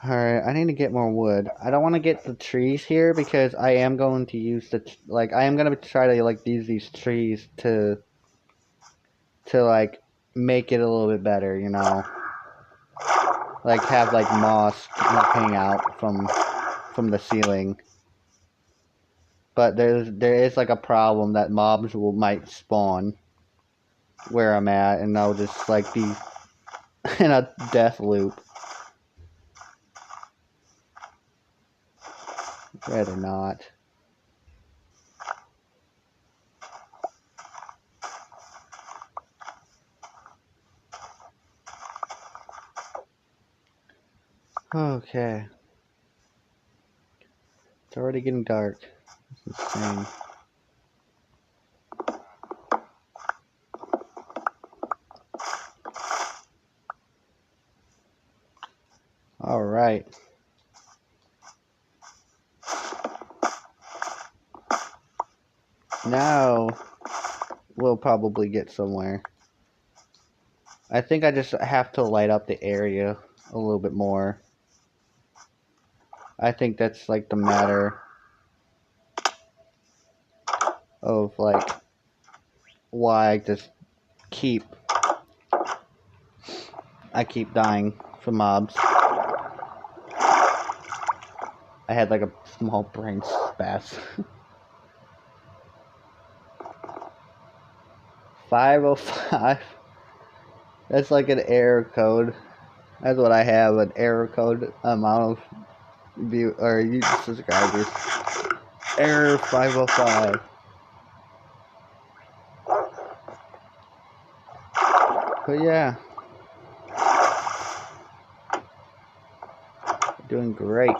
Speaker 1: Alright, I need to get more wood. I don't want to get the trees here because I am going to use I am going to try to like use these trees to like make it a little bit better, like have like moss hang out from the ceiling. But there is like a problem that mobs might spawn where I'm at, and I'll just like be in a death loop. Rather not. Okay. It's already getting dark. It's insane. Alright. Now we'll probably get somewhere. I think I just have to light up the area a little bit more. I think that's like the matter of like why I keep dying from mobs. I had like a small brain spaz. 505. That's like an error code. That's what I have, an error code amount of view or YouTube subscribers. Error 505. But yeah. Doing great.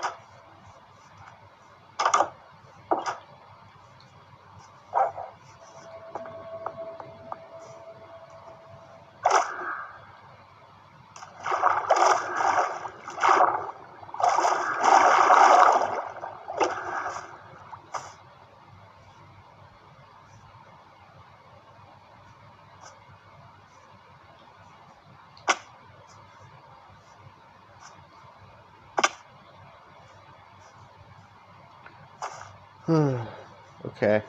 Speaker 1: Okay.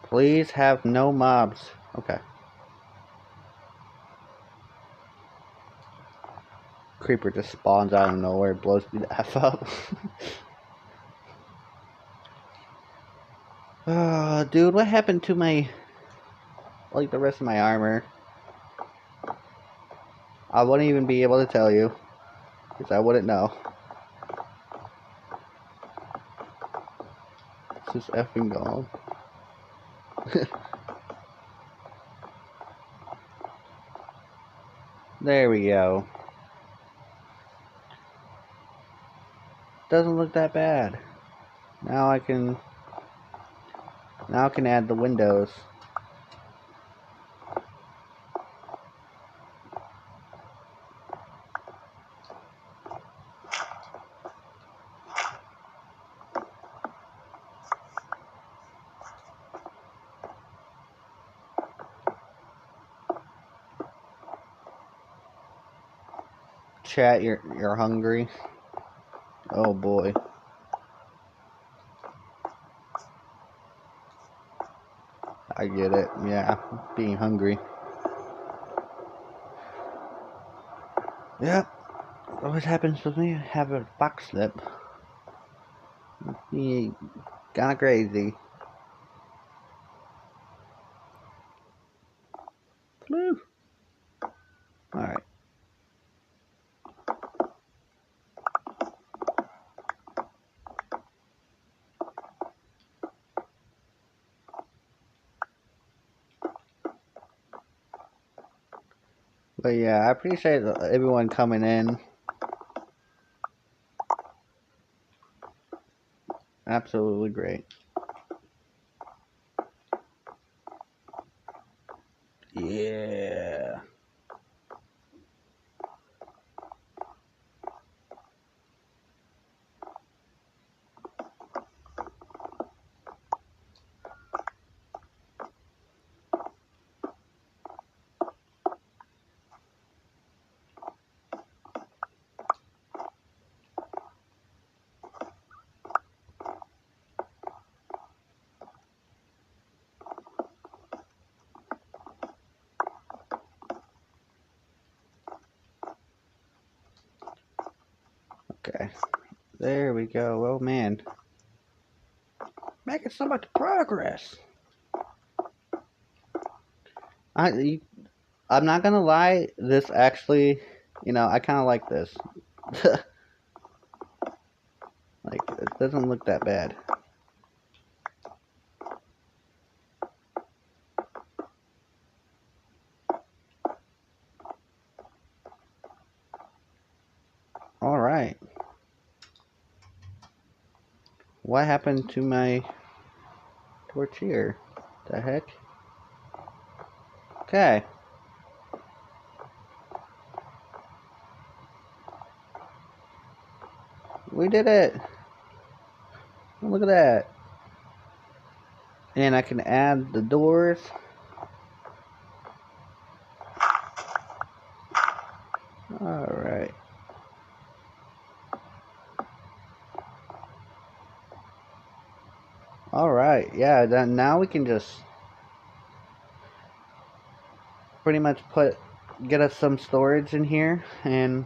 Speaker 1: Please have no mobs. Okay. Creeper just spawns out of nowhere, blows me the F up. Dude, what happened to my, like, the rest of my armor? I wouldn't even be able to tell you, because I wouldn't know. It's just effing gone. There we go. Doesn't look that bad. Now I can add the windows. chat, you're hungry. Oh boy. I get it. Yeah, being hungry. Yep. Always happens with me. I have a fox slip. Kinda crazy. Woo. Alright. But yeah, I appreciate everyone coming in. Absolutely great. Yeah. Okay. There we go. Oh man. Making so much progress. I'm not gonna lie, this actually, I kind of like this. Like, it doesn't look that bad. Alright. What happened to my torch here? The heck? Okay. We did it! Look at that. And I can add the doors. Alright. Alright, yeah, then now we can just pretty much get us some storage in here, and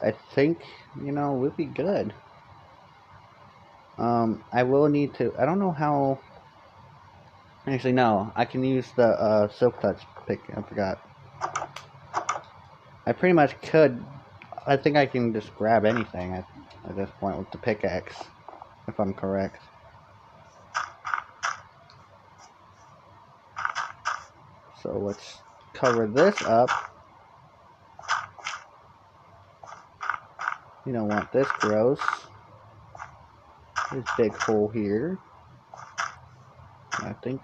Speaker 1: I think, we'll be good. I will need to, I don't know how, actually no, I can use the Silk Touch pick, I forgot. I pretty much could, I think I can just grab anything at this point with the pickaxe, if I'm correct. So let's cover this up. You don't want this gross. This big hole here. I think.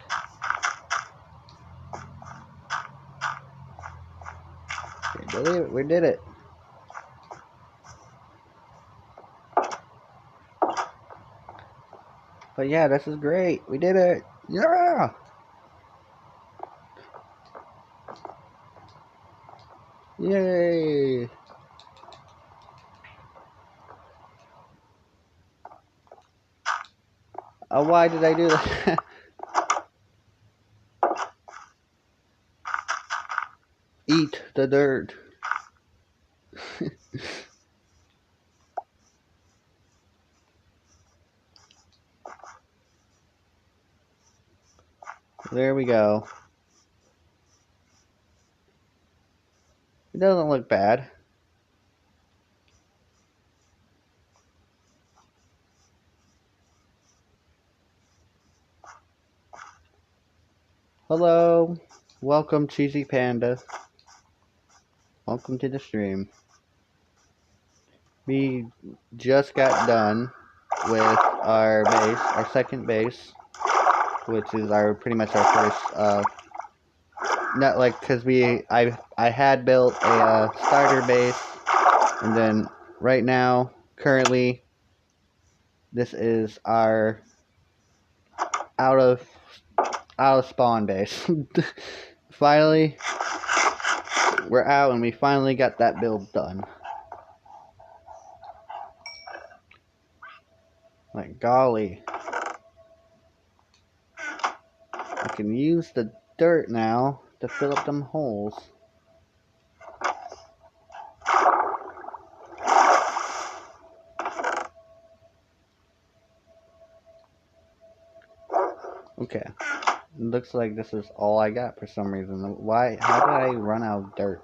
Speaker 1: We did it. But yeah, this is great. We did it. Yeah! Yay! Why did I do that? Eat the dirt. There we go. It doesn't look bad. Hello. Welcome, Cheesy Panda. Welcome to the stream. We just got done with our base, our second base, which is pretty much our first, not like, cause I had built a starter base, and then right now, currently, this is our out of spawn base. Finally, we're out and we finally got that build done. Like golly. I can use the dirt now to fill up them holes. Okay. Looks like this is all I got for some reason. Why? How did I run out of dirt?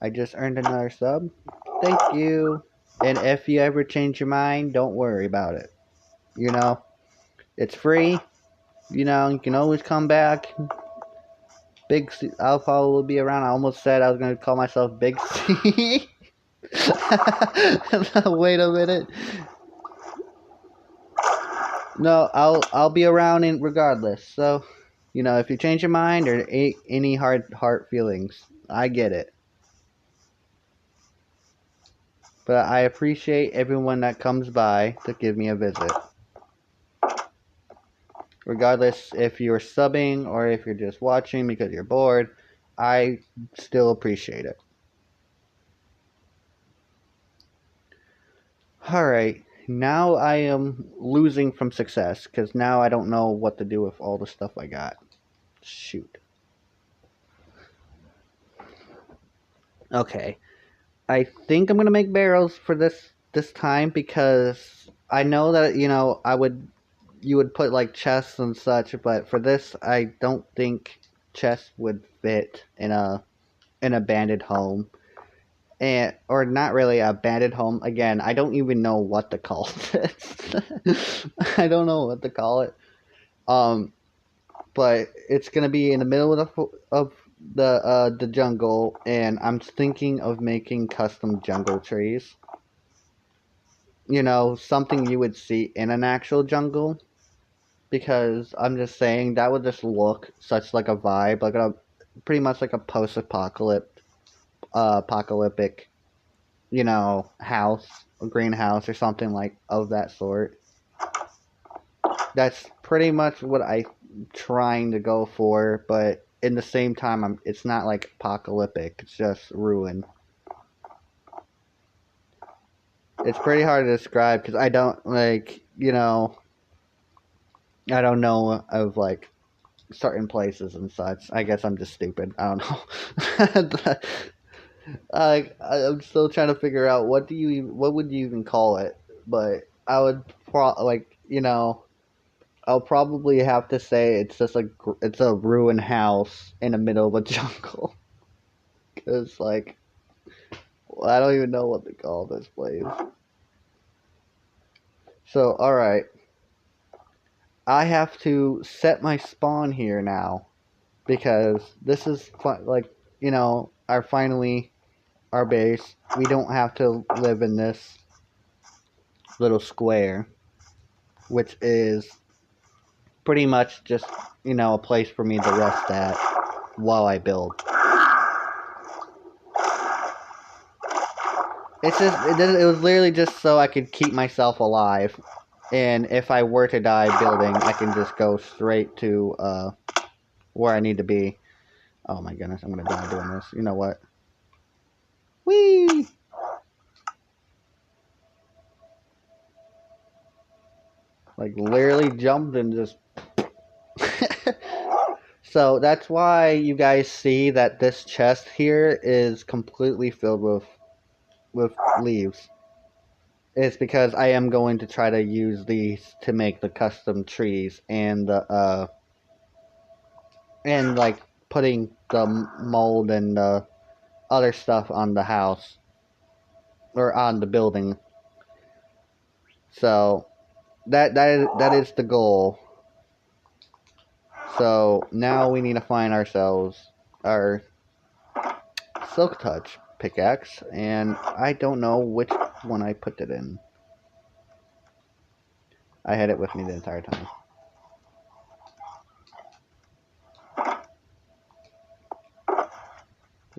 Speaker 1: I just earned another sub. Thank you. And if you ever change your mind, don't worry about it. You know, it's free. You know, you can always come back. Big C, I'll probably be around. I almost said I was going to call myself Big C. Wait a minute. No, I'll be around in regardless. So, you know, if you change your mind or any heart feelings, I get it. But I appreciate everyone that comes by to give me a visit. Regardless if you're subbing or if you're just watching because you're bored, I still appreciate it. Alright, now I am losing from success because now I don't know what to do with all the stuff I got. Shoot. Okay. I think I'm gonna make barrels for this time because I know that, you know, you would put like chests and such, but for this I don't think chests would fit in an abandoned home. And or not really a abandoned home. Again, I don't even know what to call this. I don't know what to call it. But it's gonna be in the middle of the jungle, and I'm thinking of making custom jungle trees. You know, something you would see in an actual jungle. Because I'm just saying that would just look such like a vibe, like a pretty much like a apocalyptic, you know, house, a greenhouse or something like of that sort. That's pretty much what I'm trying to go for, but in the same time, it's not like apocalyptic. It's just ruin. It's pretty hard to describe because I don't like, you know, I don't know of like certain places and such. I guess I'm just stupid. I don't know. I'm still trying to figure out what would you even call it? But I would like, you know, I'll probably have to say it's a ruined house in the middle of a jungle. Cause like I don't even know what to call this place. So all right, I have to set my spawn here now because this is like, you know, our base. We don't have to live in this little square, which is pretty much just, you know, a place for me to rest at while I build. It was literally just so I could keep myself alive, and if I were to die building, I can just go straight to where I need to be. Oh my goodness, I'm gonna die doing this. You know what? Whee! Like literally jumped and just. So that's why you guys see that this chest here is completely filled with leaves. It's because I am going to try to use these to make the custom trees and the and like putting the mold and the other stuff on the house or on the building. So that is the goal. So now we need to find ourselves our Silk Touch pickaxe, and I don't know which one I put it in. I had it with me the entire time.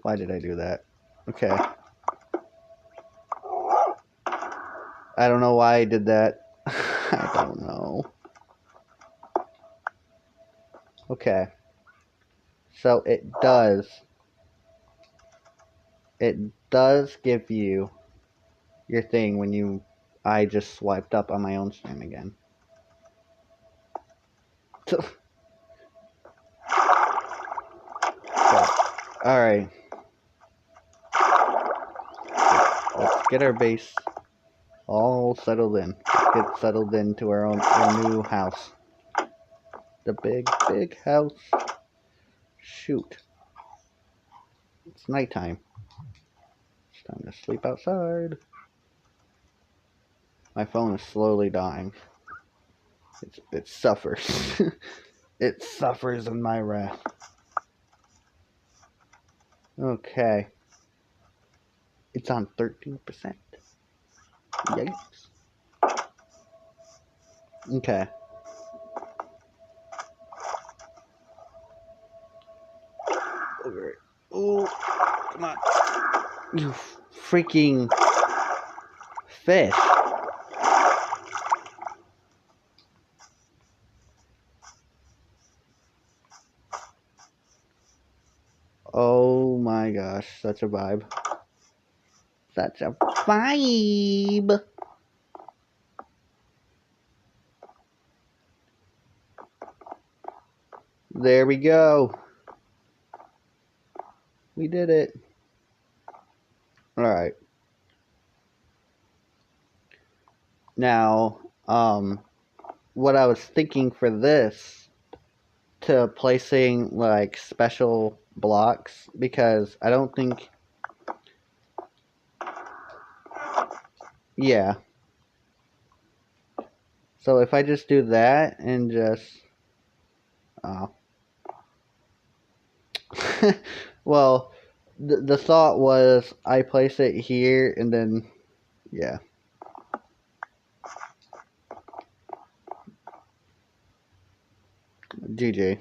Speaker 1: Why did I do that? Okay. I don't know why I did that. I don't know. Okay. So it does give you your thing when I just swiped up on my own stream again. So, alright. Let's get our base all settled in. Let's get settled into our new house. The big house. Shoot. It's nighttime. It's time to sleep outside. My phone is slowly dying. It suffers. It suffers in my wrath. Okay. It's on 13%. Yikes. Okay. Okay. Oh, come on. You freaking fish. Oh my gosh, such a vibe. Such a vibe. There we go. We did it. Alright. Now, what I was thinking for this, to placing like special blocks, because I don't think, yeah. So if I just do that and just, oh. Well, the thought was I place it here and then, yeah. GG.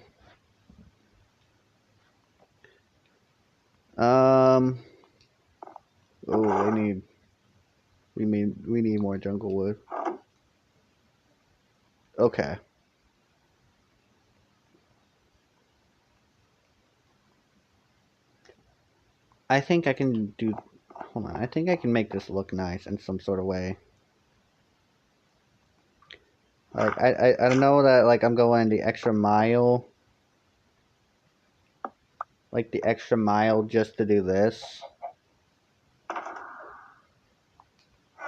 Speaker 1: Oh, we need more jungle wood. Okay. I think I can do, hold on, I think I can make this look nice in some sort of way. Like, I know that, like, I'm going the extra mile. Like, the extra mile just to do this.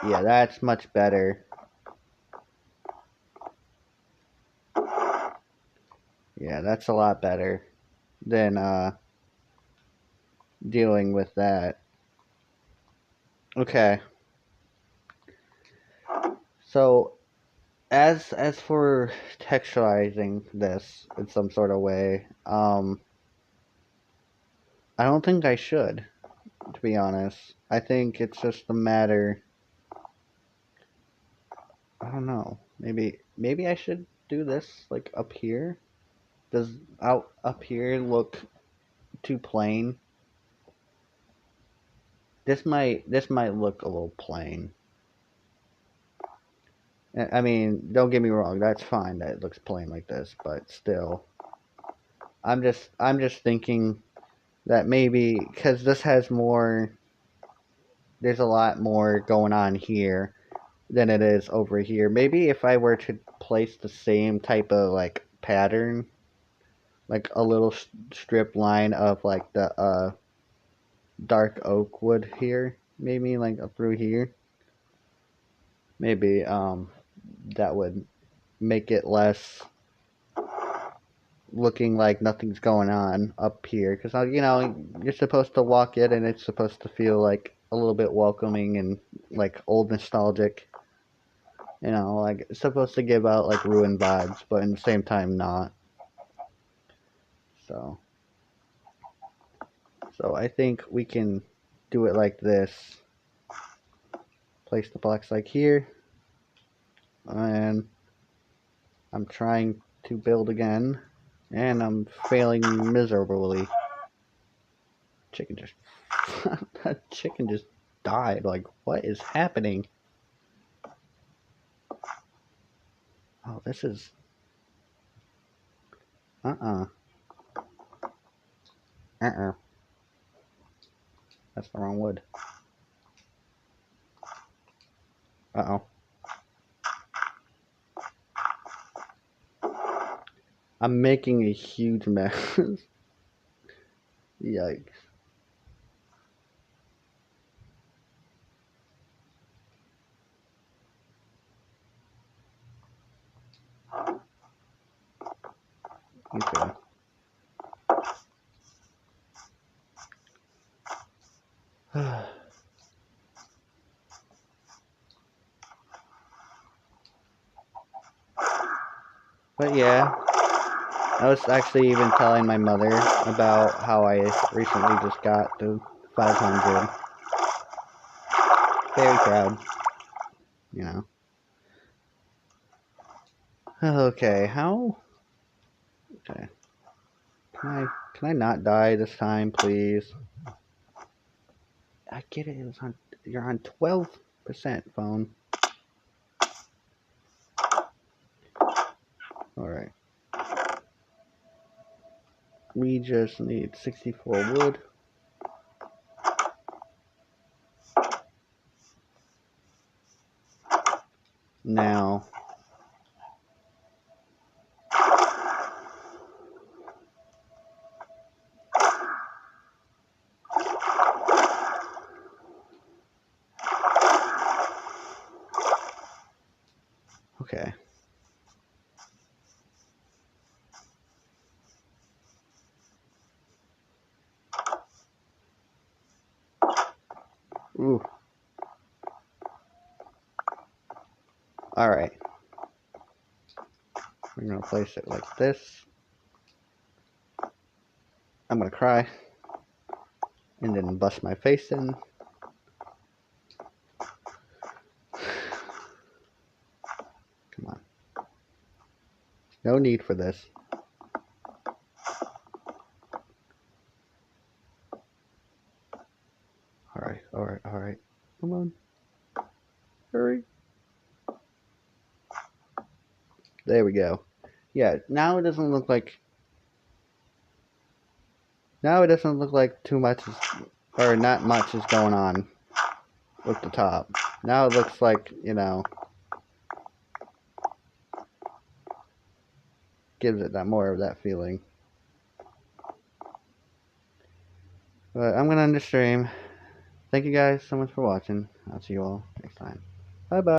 Speaker 1: Yeah, that's much better. Yeah, that's a lot better than, dealing with that. Okay. So, as for texturizing this in some sort of way, I don't think I should, to be honest. I think it's just a matter, I don't know. Maybe I should do this like up here. Does out up here look too plain? This might look a little plain. I mean, don't get me wrong, that's fine that it looks plain like this, but still, I'm just thinking that maybe because this has more, there's a lot more going on here than it is over here. Maybe if I were to place the same type of like pattern, like a little strip line of like the dark oak wood here, maybe like up through here, maybe that would make it less looking like nothing's going on up here, because you know, you're supposed to walk it and it's supposed to feel like a little bit welcoming and like old nostalgic, you know, like it's supposed to give out like ruined vibes, but in the same time not. So I think we can do it like this. Place the blocks like here, and I'm trying to build again, and I'm failing miserably. Chicken just that chicken just died. Like, what is happening? Oh, this is uh-uh. Uh-uh. That's the wrong wood. Uh-oh. I'm making a huge mess. Yikes. Okay. But yeah, I was actually even telling my mother about how I recently just got to 500. Very proud, you know. Okay, how? Okay. Can I not die this time, please? I get it. It was on. You're on 12% phone. All right. We just need 64 wood. Now. Okay. Ooh. All right. We're gonna place it like this. I'm gonna cry and then bust my face in. Come on. No need for this. Alright, alright, alright. Come on. Hurry. There we go. Yeah, now it doesn't look like... Now it doesn't look like too much is... Or not much is going on with the top. Now it looks like, you know... Gives it that more of that feeling. But I'm gonna end the stream. Thank you guys so much for watching. I'll see you all next time. Bye bye.